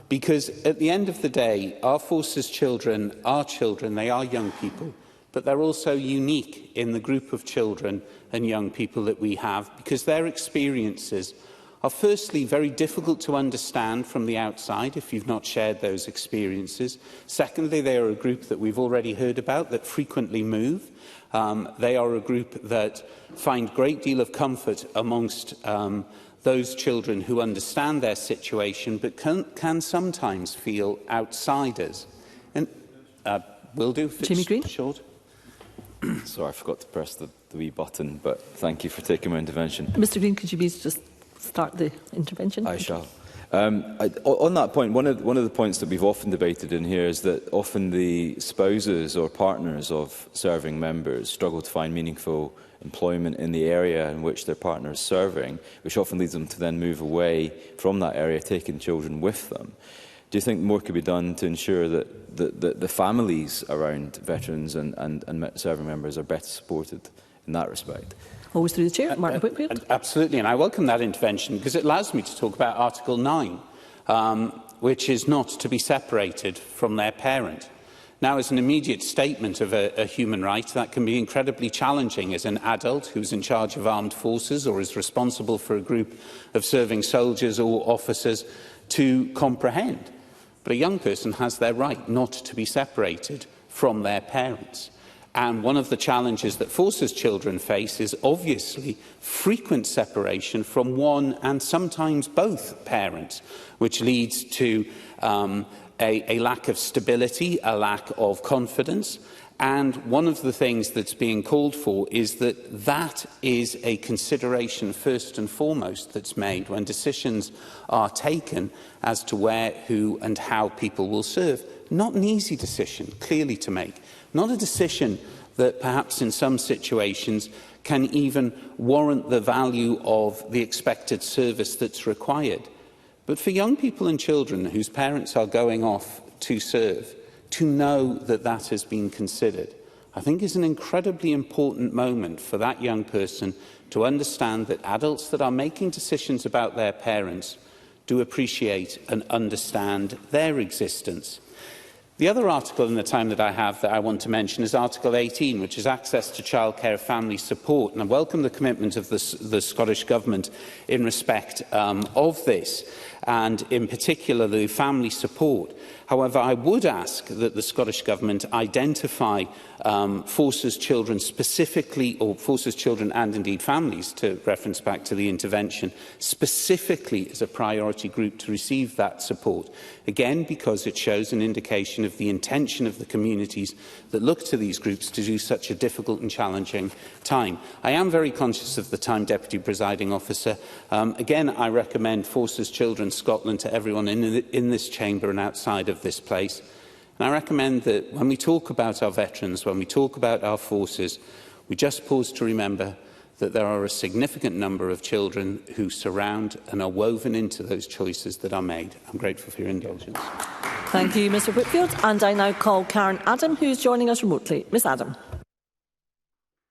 S12: Because at the end of the day, our forces children are children, they are young people, but they're also unique in the group of children and young people that we have, because their experiences are firstly very difficult to understand from the outside if you've not shared those experiences. Secondly, they are a group that we've already heard about that frequently move. They are a group that find a great deal of comfort amongst those children who understand their situation but can sometimes feel outsiders. And will do.
S1: Jamie Green.
S6: Short. Sorry, I forgot to press the wee button, but thank you for taking my intervention.
S1: Mr Green, could you please just start the intervention?
S6: I shall. On that point, one of the points that we've often debated in here is that often the spouses or partners of serving members struggle to find meaningful employment in the area in which their partner is serving, which often leads them to then move away from that area, taking children with them. Do you think more could be done to ensure that the families around veterans and serving members are better supported in that respect?
S1: Always through the Chair. Martin Whitfield.
S12: Absolutely, and I welcome that intervention because it allows me to talk about Article 9, which is not to be separated from their parent. Now, as an immediate statement of a human right, that can be incredibly challenging as an adult who's in charge of armed forces or is responsible for a group of serving soldiers or officers to comprehend. But a young person has their right not to be separated from their parents. And one of the challenges that forces children face is obviously frequent separation from one and sometimes both parents, which leads to a lack of stability, a lack of confidence. And one of the things that's being called for is that that is a consideration first and foremost that's made when decisions are taken as to where, who and how people will serve. Not an easy decision, clearly, to make. Not a decision that perhaps in some situations can even warrant the value of the expected service that's required. But for young people and children whose parents are going off to serve, to know that that has been considered, I think is an incredibly important moment for that young person to understand that adults that are making decisions about their parents do appreciate and understand their existence. The other article in the time that I have that I want to mention is Article 18, which is access to childcare family support. And I welcome the commitment of the Scottish Government in respect of this, and in particular the family support. However, I would ask that the Scottish Government identify forces children specifically, or forces children and indeed families, to reference back to the intervention, specifically as a priority group to receive that support. Again, because it shows an indication of the intention of the communities that look to these groups to do such a difficult and challenging time. I am very conscious of the time, Deputy Presiding Officer. Again, I recommend Forces Children Scotland to everyone in this chamber and outside of this place. And I recommend that when we talk about our veterans, when we talk about our forces, we just pause to remember that there are a significant number of children who surround and are woven into those choices that are made. I'm grateful for your indulgence.
S1: Thank you, Mr Whitfield. And I now call Karen Adam, who is joining us remotely. Miss Adam.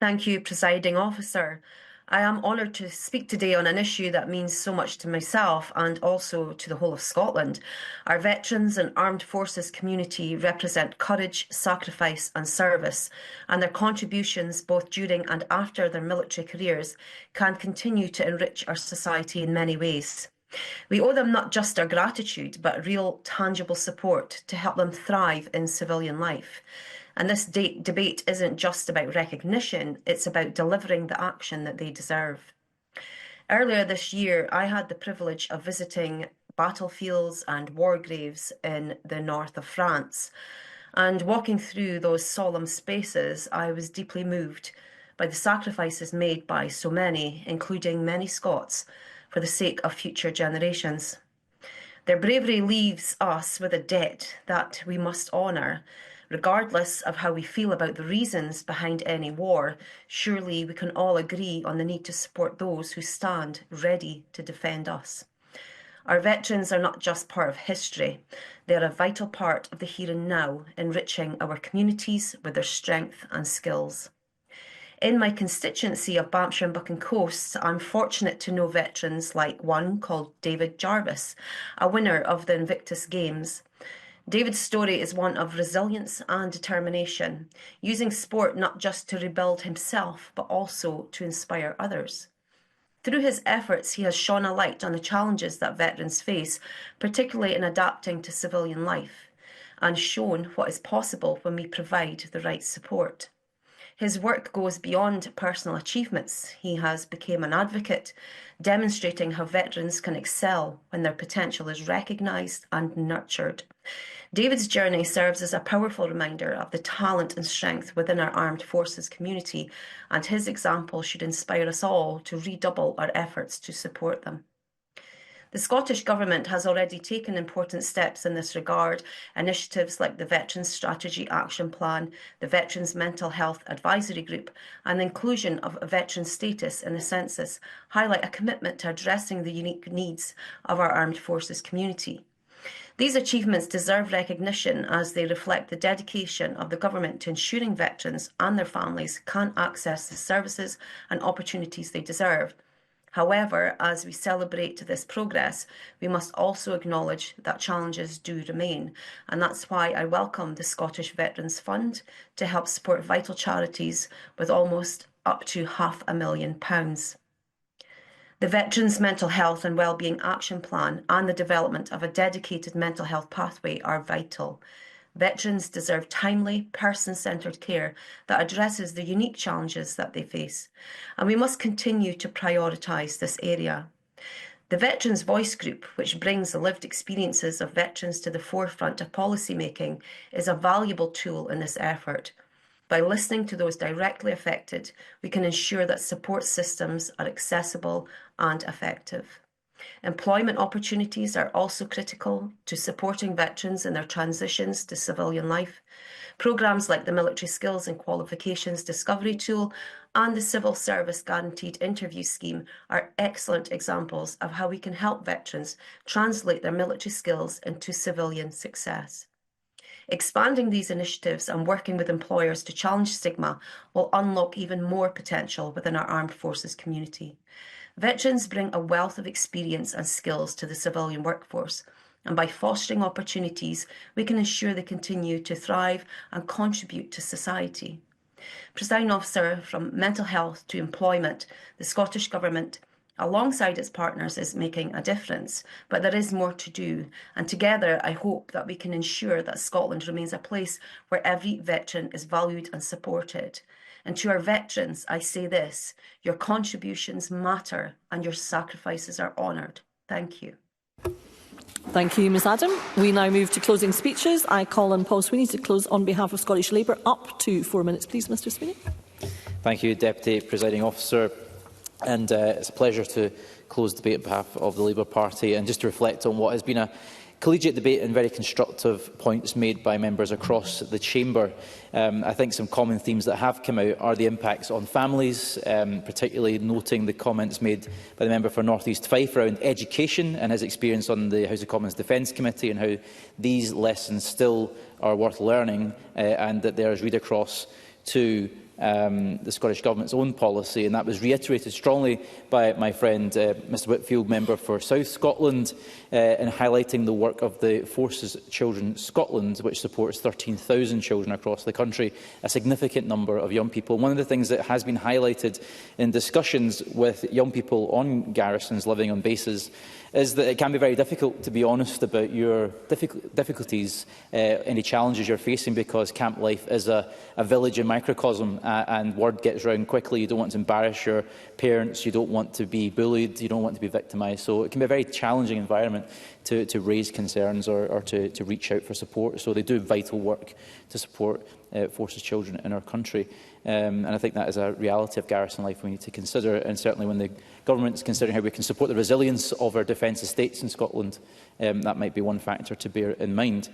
S13: Thank you, Presiding Officer. I am honoured to speak today on an issue that means so much to myself and also to the whole of Scotland. Our veterans and armed forces community represent courage, sacrifice and service, and their contributions both during and after their military careers can continue to enrich our society in many ways. We owe them not just our gratitude, but real, tangible support to help them thrive in civilian life. And this debate isn't just about recognition, it's about delivering the action that they deserve. Earlier this year, I had the privilege of visiting battlefields and war graves in the north of France. And walking through those solemn spaces, I was deeply moved by the sacrifices made by so many, including many Scots, for the sake of future generations. Their bravery leaves us with a debt that we must honour. Regardless of how we feel about the reasons behind any war, surely we can all agree on the need to support those who stand ready to defend us. Our veterans are not just part of history, they are a vital part of the here and now, enriching our communities with their strength and skills. In my constituency of Banffshire and Buchan Coast, I'm fortunate to know veterans like one called David Jarvis, a winner of the Invictus Games. David's story is one of resilience and determination, using sport not just to rebuild himself, but also to inspire others. Through his efforts, he has shone a light on the challenges that veterans face, particularly in adapting to civilian life, and shown what is possible when we provide the right support. His work goes beyond personal achievements. He has become an advocate, demonstrating how veterans can excel when their potential is recognised and nurtured. David's journey serves as a powerful reminder of the talent and strength within our armed forces community, and his example should inspire us all to redouble our efforts to support them. The Scottish Government has already taken important steps in this regard. Initiatives like the Veterans Strategy Action Plan, the Veterans Mental Health Advisory Group, and the inclusion of veteran status in the census highlight a commitment to addressing the unique needs of our armed forces community. These achievements deserve recognition as they reflect the dedication of the Government to ensuring veterans and their families can access the services and opportunities they deserve. However, as we celebrate this progress, we must also acknowledge that challenges do remain, and that's why I welcome the Scottish Veterans Fund to help support vital charities with almost up to £500,000. The Veterans Mental Health and Wellbeing Action Plan and the development of a dedicated mental health pathway are vital. Veterans deserve timely, person-centred care that addresses the unique challenges that they face, and we must continue to prioritise this area. The Veterans Voice Group, which brings the lived experiences of veterans to the forefront of policy making, is a valuable tool in this effort. By listening to those directly affected, we can ensure that support systems are accessible and effective. Employment opportunities are also critical to supporting veterans in their transitions to civilian life. Programmes like the Military Skills and Qualifications Discovery Tool and the Civil Service Guaranteed Interview Scheme are excellent examples of how we can help veterans translate their military skills into civilian success. Expanding these initiatives and working with employers to challenge stigma will unlock even more potential within our armed forces community. Veterans bring a wealth of experience and skills to the civilian workforce, and by fostering opportunities, we can ensure they continue to thrive and contribute to society. Presiding Officer, from mental health to employment, the Scottish Government, alongside its partners, is making a difference, but there is more to do, and together I hope that we can ensure that Scotland remains a place where every veteran is valued and supported. And to our veterans, I say this: your contributions matter and your sacrifices are honoured. Thank you.
S1: Thank you, Ms Adam. We now move to closing speeches. I call on Paul Sweeney to close on behalf of Scottish Labour. Up to 4 minutes, please, Mr Sweeney.
S7: Thank you, Deputy Presiding Officer. And it's a pleasure to close the debate on behalf of the Labour Party and just to reflect on what has been a collegiate debate and very constructive points made by members across the chamber. I think some common themes that have come out are the impacts on families, particularly noting the comments made by the member for North East Fife around education and his experience on the House of Commons Defence Committee, and how these lessons still are worth learning, and that there is read across to the Scottish Government's own policy, and that was reiterated strongly by my friend Mr Whitfield, member for South Scotland, in highlighting the work of the Forces Children Scotland, which supports 13,000 children across the country, a significant number of young people. One of the things that has been highlighted in discussions with young people on garrisons living on bases is that it can be very difficult to be honest about your difficulties, any challenges you're facing, because camp life is a village in microcosm, and word gets round quickly. You don't want to embarrass your parents, you don't want to be bullied, you don't want to be victimised. So it can be a very challenging environment to raise concerns or to reach out for support. So they do vital work to support Forces children in our country. And I think that is a reality of garrison life we need to consider, and certainly when the government's considering how we can support the resilience of our defence estates in Scotland, that might be one factor to bear in mind.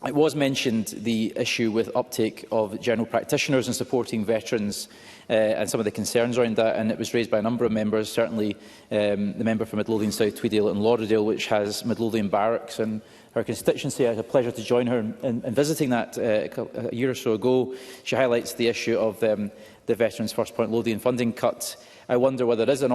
S7: It was mentioned the issue with uptake of general practitioners and supporting veterans, and some of the concerns around that, and it was raised by a number of members, certainly the member for Midlothian South Tweeddale and Lauderdale, which has Midlothian Barracks and her constituency. I had a pleasure to join her in visiting that a year or so ago. She highlights the issue of the Veterans First Point Lothian funding cut. I wonder whether there is an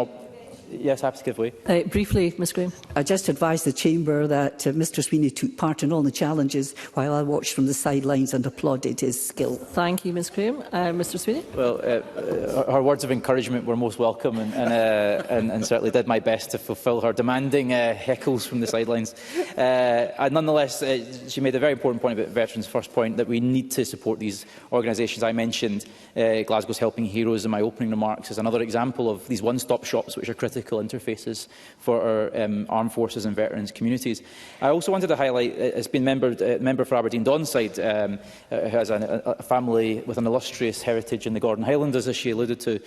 S7: Yes, happy to give way.
S1: Briefly, Ms Graham.
S4: I just advised the Chamber that Mr Sweeney took part in all the challenges while I watched from the sidelines and applauded his skill.
S1: Thank you, Ms Graham. Mr Sweeney.
S7: Well, her words of encouragement were most welcome, and certainly did my best to fulfil her demanding heckles from the sidelines. And nonetheless, she made a very important point about Veterans First Point, that we need to support these organisations. I mentioned Glasgow's Helping Heroes in my opening remarks as another example of these one-stop shops which are critical interfaces for our armed forces and veterans communities. I also wanted to highlight, it's been member for Aberdeen Donside, who has a family with an illustrious heritage in the Gordon Highlanders, as she alluded to,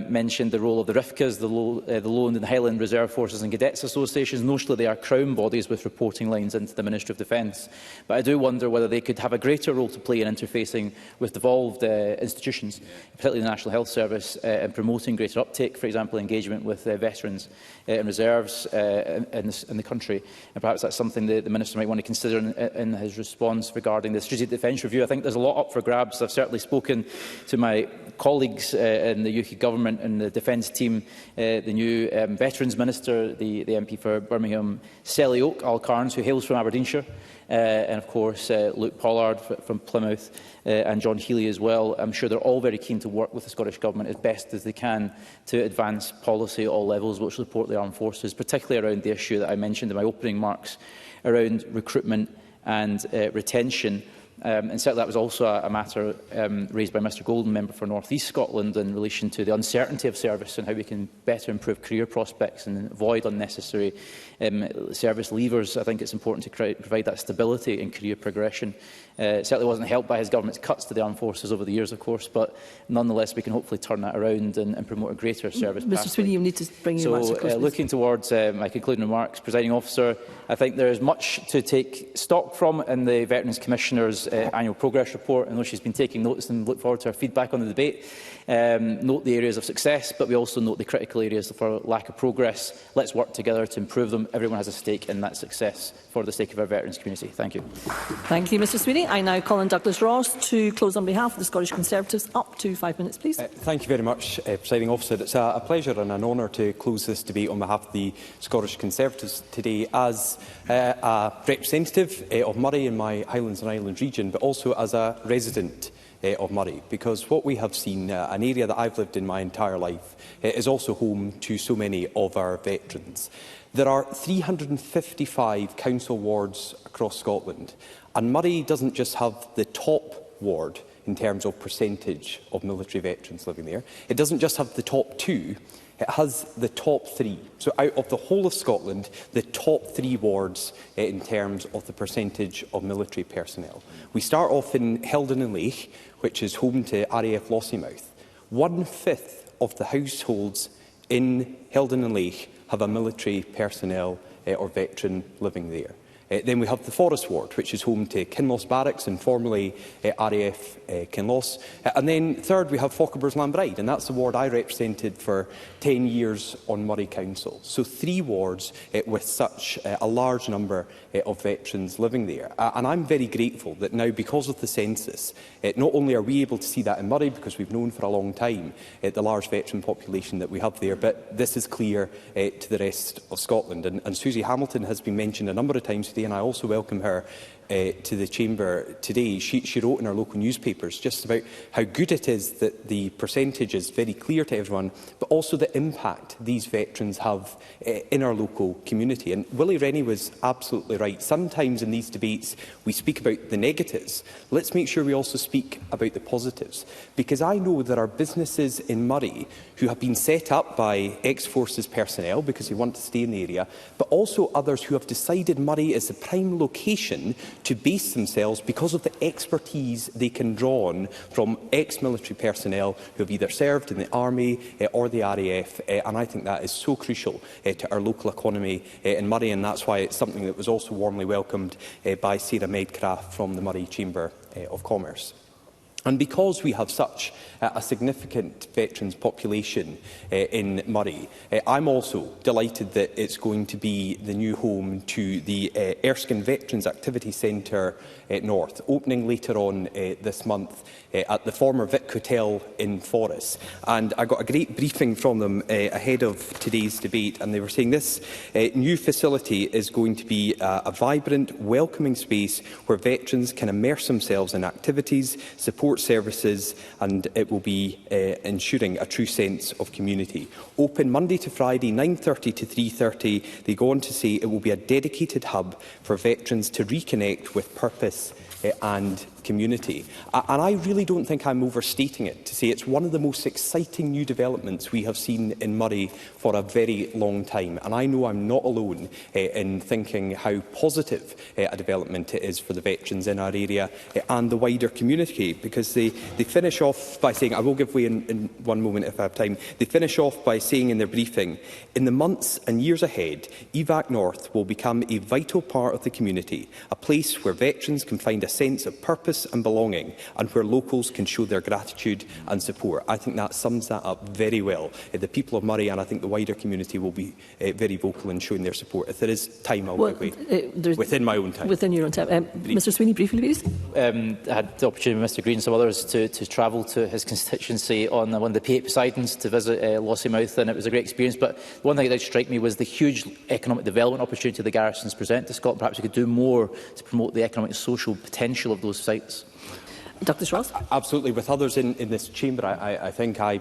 S7: mentioned the role of the RIFCAs, the Lowland and Highland Reserve Forces and Cadets Associations. Notionally, they are crown bodies with reporting lines into the Ministry of Defence. But I do wonder whether they could have a greater role to play in interfacing with devolved institutions, particularly the National Health Service, and promoting greater uptake, for example, engagement with veterans and reserves in the country. And perhaps that's something the Minister might want to consider in his response regarding the Strategic Defence Review. I think there's a lot up for grabs. I've certainly spoken to my colleagues in the UK Government and the Defence team, the new Veterans Minister, the MP for Birmingham, Selly Oak, Al Carnes, who hails from Aberdeenshire, and of course Luke Pollard from Plymouth, and John Healy as well. I'm sure they're all very keen to work with the Scottish Government as best as they can to advance policy at all levels which support the armed forces, particularly around the issue that I mentioned in my opening remarks around recruitment and retention. And certainly that was also a matter raised by Mr Golden, member for North East Scotland, in relation to the uncertainty of service and how we can better improve career prospects and avoid unnecessary service leavers. I think it's important to provide that stability in career progression. It certainly wasn't helped by his government's cuts to the armed forces over the years, of course, but nonetheless we can hopefully turn that around and promote a greater service pathway.
S1: Mr Sweeney, you need to bring your remarks across.
S7: Looking towards my concluding remarks, Presiding Officer, I think there is much to take stock from in the Veterans Commissioner's annual progress report. I know she's been taking notes and look forward to her feedback on the debate. Note the areas of success, but we also note the critical areas for lack of progress. Let's work together to improve them. Everyone has a stake in that success for the sake of our veterans community. Thank you.
S1: Thank you, Mr Sweeney. I now call on Douglas Ross to close on behalf of the Scottish Conservatives. Up to 5 minutes, please.
S14: Thank you very much, Presiding Officer. It's a pleasure and an honour to close this debate on behalf of the Scottish Conservatives today as a representative of Moray in my Highlands and Islands region, but also as a resident of Moray, because what we have seen, an area that I've lived in my entire life, is also home to so many of our veterans. There are 355 council wards across Scotland, and Moray doesn't just have the top ward in terms of percentage of military veterans living there. It doesn't just have the top two, it has the top three. So out of the whole of Scotland, the top three wards in terms of the percentage of military personnel. We start off in Heldon and Lake, which is home to RAF Lossiemouth. 1/5 of the households in Heldon and Lake have a military personnel or veteran living there. Then we have the Forest Ward, which is home to Kinloss Barracks and formerly RAF Kinloss. And then third, we have Fochabers Lambride, and that's the ward I represented for 10 years on Murray Council. So 3 wards with such a large number of veterans living there. And I'm very grateful that now, because of the census, not only are we able to see that in Murray, because we've known for a long time the large veteran population that we have there, but this is clear to the rest of Scotland. And Susie Hamilton has been mentioned a number of times today, and I also welcome her to the Chamber today. She wrote in her local newspapers just about how good it is that the percentage is very clear to everyone, but also the impact these veterans have in our local community. And Willie Rennie was absolutely right. Sometimes in these debates we speak about the negatives. Let's make sure we also speak about the positives, because I know there are businesses in Murray who have been set up by ex-forces personnel because they want to stay in the area, but also others who have decided Murray is the prime location to base themselves because of the expertise they can draw on from ex-military personnel who have either served in the Army or the RAF, and I think that is so crucial to our local economy in Murray, and that's why it's something that was also warmly welcomed by Sarah Medcraft from the Murray Chamber of Commerce. And because we have such a significant veterans population in Murray, I'm also delighted that it's going to be the new home to the Erskine Veterans Activity Centre North, opening later on this month at the former Vic Hotel in Forres. And I got a great briefing from them ahead of today's debate, and they were saying this new facility is going to be a vibrant, welcoming space where veterans can immerse themselves in activities, support services, and it will be ensuring a true sense of community. Open Monday to Friday, 9:30 to 3:30. They go on to say it will be a dedicated hub for veterans to reconnect with purpose and community. And I really don't think I'm overstating it to say it's one of the most exciting new developments we have seen in Murray for a very long time. And I know I'm not alone in thinking how positive a development it is for the veterans in our area and the wider community, because they finish off by saying, I will give way in one moment if I have time, they finish off by saying in their briefing, in the months and years ahead, EVAC North will become a vital part of the community, a place where veterans can find a sense of purpose and belonging, and where locals can show their gratitude and support. I think that sums that up very well. The people of Murray, and I think the wider community, will be very vocal in showing their support. If there is time, I'll give way within my own time.
S1: Within your own time. Mr Sweeney, briefly, please.
S7: I had the opportunity with Mr Green and some others to travel to his constituency on one of the P8 Poseidons to visit Lossiemouth, and it was a great experience. But one thing that did strike me was the huge economic development opportunity the garrisons present to Scotland. Perhaps we could do more to promote the economic and social potential of those sites.
S1: Douglas Ross.
S14: Absolutely. With others in this chamber, I think I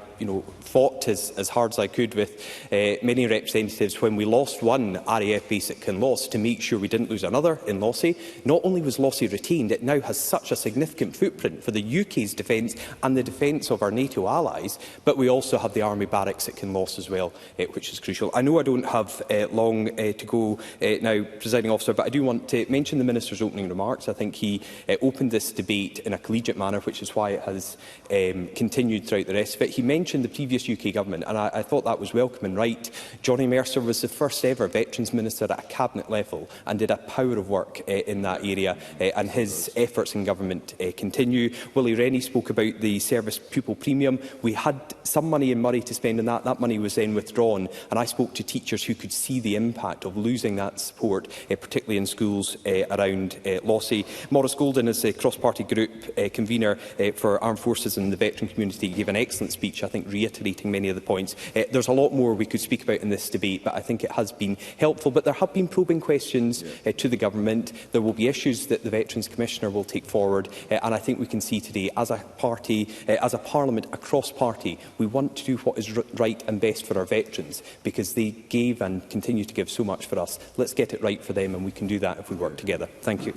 S14: fought as hard as I could with many representatives when we lost one RAF base at Kinloss to make sure we didn't lose another in Lossie. Not only was Lossie retained, it now has such a significant footprint for the UK's defence and the defence of our NATO allies, but we also have the Army barracks at Kinloss as well, which is crucial. I know I don't have long to go now, Presiding Officer, but I do want to mention the Minister's opening remarks. I think he opened this debate in a collegiate manner, which is why it has continued throughout the rest of it. He mentioned the previous UK government, and I thought that was welcome and right. Johnny Mercer was the first ever Veterans Minister at a cabinet level and did a power of work in that area, and his efforts in government continue. Willie Rennie spoke about the service pupil premium. We had some money in Murray to spend on that. That money was then withdrawn, and I spoke to teachers who could see the impact of losing that support, particularly in schools around Lossie. Maurice Golden, as the cross-party group convener for Armed Forces and the veteran community, gave an excellent speech, I think, reiterating many of the points. There's a lot more we could speak about in this debate, but I think it has been helpful. But there have been probing questions to the government. There will be issues that the Veterans Commissioner will take forward, and I think we can see today, as a party, as a parliament, across party, we want to do what is right and best for our veterans, because they gave and continue to give so much for us. Let's get it right for them, and we can do that if we work together. Thank you.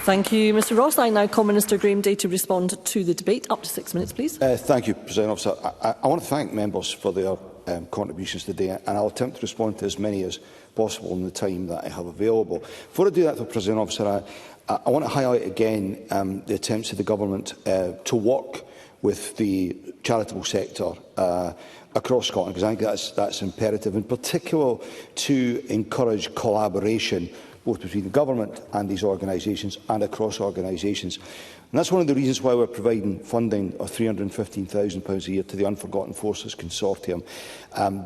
S1: Thank you, Mr Ross. I now call Minister Graham Day to respond to the debate. Up to 6 minutes, please.
S3: Thank you, President Officer. I want to thank members for their contributions today, and I'll attempt to respond to as many as possible in the time that I have available. Before I do that, President Officer, I want to highlight again the attempts of the Government to work with the charitable sector across Scotland, because I think that's imperative, in particular to encourage collaboration both between the government and these organisations and across organisations. And that's one of the reasons why we're providing funding of £315,000 a year to the Unforgotten Forces Consortium,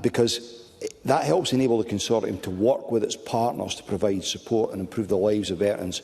S3: because that helps enable the consortium to work with its partners to provide support and improve the lives of veterans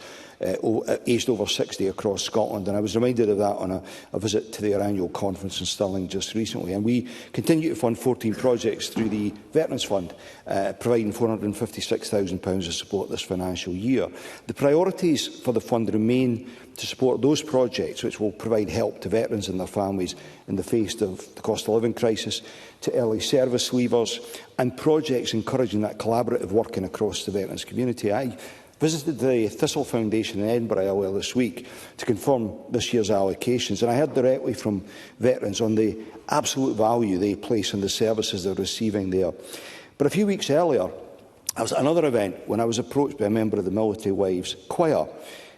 S3: aged over 60 across Scotland. And I was reminded of that on a visit to their annual conference in Stirling just recently. And we continue to fund 14 projects through the Veterans Fund, providing £456,000 of support this financial year. The priorities for the fund remain to support those projects which will provide help to veterans and their families in the face of the cost of living crisis, to early service leavers, and projects encouraging that collaborative working across the veterans community. I visited the Thistle Foundation in Edinburgh earlier this week to confirm this year's allocations, and I heard directly from veterans on the absolute value they place on the services they're receiving there. But a few weeks earlier, I was at another event when I was approached by a member of the Military Wives Choir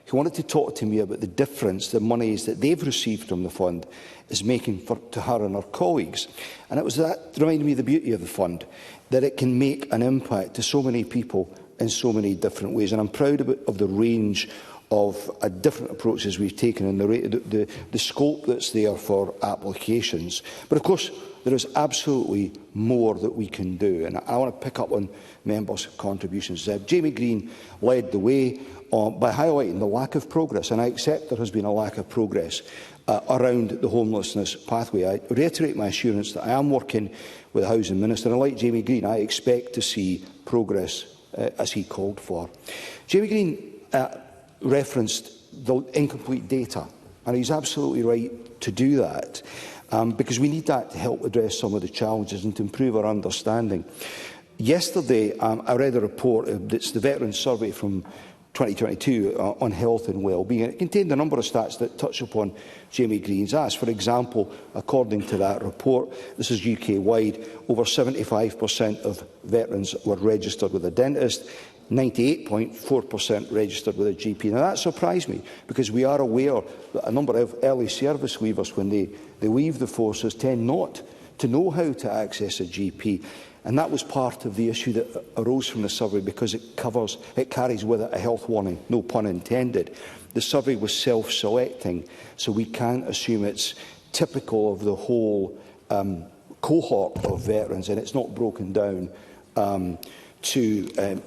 S3: who wanted to talk to me about the difference the monies that they've received from the fund is making to her and her colleagues. And it was that reminded me of the beauty of the fund, that it can make an impact to so many people in so many different ways. And I'm proud of the range of different approaches we've taken and the scope that's there for applications. But of course, there is absolutely more that we can do. And I want to pick up on members' contributions. Jamie Green led the way by highlighting the lack of progress, and I accept there has been a lack of progress around the homelessness pathway. I reiterate my assurance that I am working with the Housing Minister, and like Jamie Green, I expect to see progress as he called for. Jamie Green referenced the incomplete data, and he's absolutely right to do that, because we need that to help address some of the challenges and to improve our understanding. Yesterday, I read a report, it's the Veterans Survey from 2022 on health and well-being. It contained a number of stats that touch upon Jamie Green's ask. For example, according to that report, this is UK-wide, over 75% of veterans were registered with a dentist, 98.4% registered with a GP. Now, that surprised me, because we are aware that a number of early service leavers, when they leave the forces, tend not to know how to access a GP. And that was part of the issue that arose from the survey, because it carries with it a health warning, no pun intended. The survey was self-selecting, so we can't assume it's typical of the whole cohort of veterans, and it's not broken down to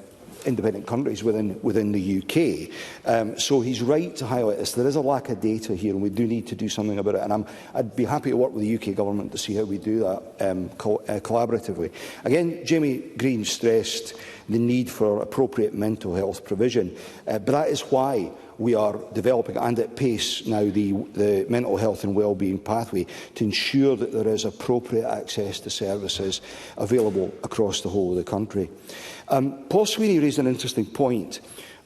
S3: independent countries within the UK. So he's right to highlight this. There is a lack of data here, and we do need to do something about it. And I'd be happy to work with the UK Government to see how we do that collaboratively. Again, Jamie Green stressed the need for appropriate mental health provision, but that is why we are developing, and at pace now, the mental health and wellbeing pathway to ensure that there is appropriate access to services available across the whole of the country. Paul Sweeney raised an interesting point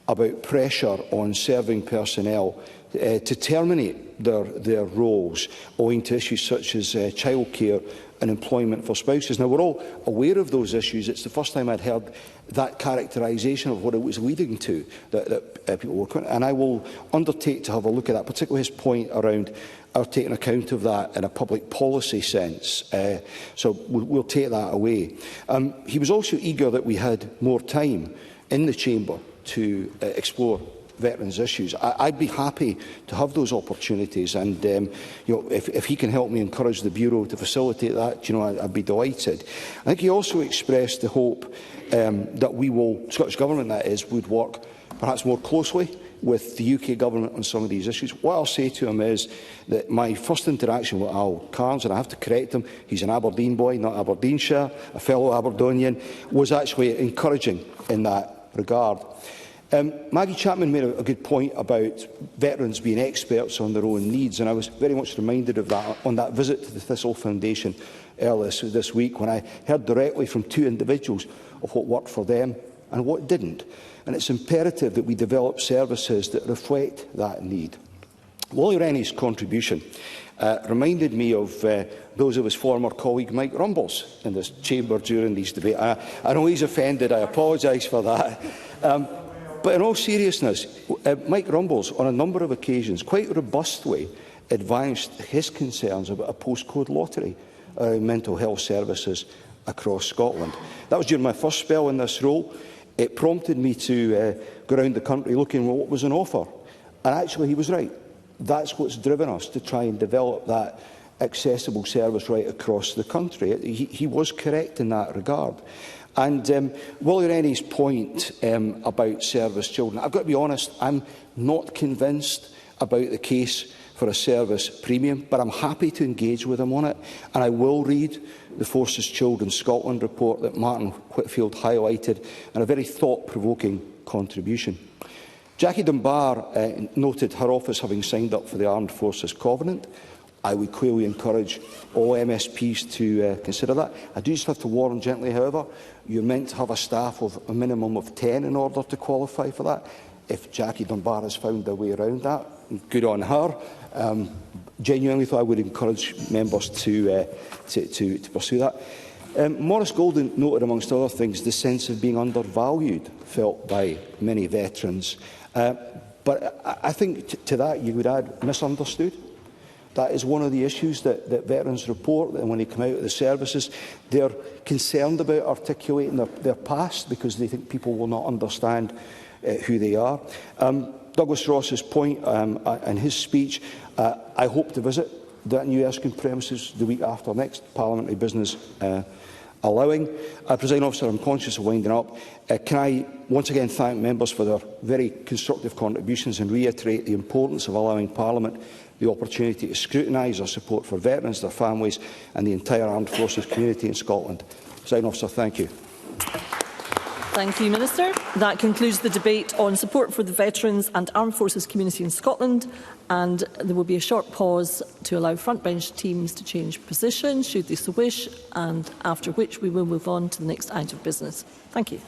S3: about pressure on serving personnel to terminate their roles owing to issues such as childcare and employment for spouses. Now, we're all aware of those issues. It's the first time I'd heard that characterisation of what it was leading to, that people were. And I will undertake to have a look at that, particularly his point around our taking account of that in a public policy sense. So we'll take that away. He was also eager that we had more time in the chamber to explore veterans' issues. I'd be happy to have those opportunities, and if he can help me encourage the Bureau to facilitate that, I'd be delighted. I think he also expressed the hope that we will, Scottish Government that is, would work perhaps more closely with the UK Government on some of these issues. What I'll say to him is that my first interaction with Al Carnes, and I have to correct him, he's an Aberdeen boy, not Aberdeenshire, a fellow Aberdonian, was actually encouraging in that regard. Maggie Chapman made a good point about veterans being experts on their own needs, and I was very much reminded of that on that visit to the Thistle Foundation earlier this week, when I heard directly from two individuals of what worked for them and what didn't. And it's imperative that we develop services that reflect that need. Wally Rennie's contribution reminded me of those of his former colleague Mike Rumbles in this chamber during these debates. I know he's offended, I apologise for that. But in all seriousness, Mike Rumbles, on a number of occasions, quite robustly, advanced his concerns about a postcode lottery around mental health services across Scotland. That was during my first spell in this role. It prompted me to go around the country looking at what was on offer. And actually, he was right. That's what's driven us to try and develop that accessible service right across the country. He was correct in that regard. And Willie Rennie's point about service children, I've got to be honest, I'm not convinced about the case for a service premium, but I'm happy to engage with him on it. And I will read the Forces Children Scotland report that Martin Whitfield highlighted, and a very thought-provoking contribution. Jackie Dunbar noted her office having signed up for the Armed Forces Covenant. I would clearly encourage all MSPs to consider that. I do just have to warn gently, however, you're meant to have a staff of a minimum of 10 in order to qualify for that. If Jackie Dunbar has found a way around that, good on her. Genuinely, though, I would encourage members to pursue that. Maurice Golden noted, amongst other things, the sense of being undervalued felt by many veterans. But I think to that you would add misunderstood. That is one of the issues that veterans report, and when they come out of the services, they're concerned about articulating their past because they think people will not understand who they are. Douglas Ross's point in his speech, I hope to visit that new Erskine premises the week after next, parliamentary business allowing. Presiding Officer, I'm conscious of winding up. Can I once again thank members for their very constructive contributions and reiterate the importance of allowing Parliament the opportunity to scrutinise our support for veterans, their families and the entire armed forces community in Scotland. Presiding Officer, thank you.
S1: Thank you, Minister. That concludes the debate on support for the veterans and armed forces community in Scotland, and there will be a short pause to allow frontbench teams to change position, should they so wish, and after which we will move on to the next item of business. Thank you.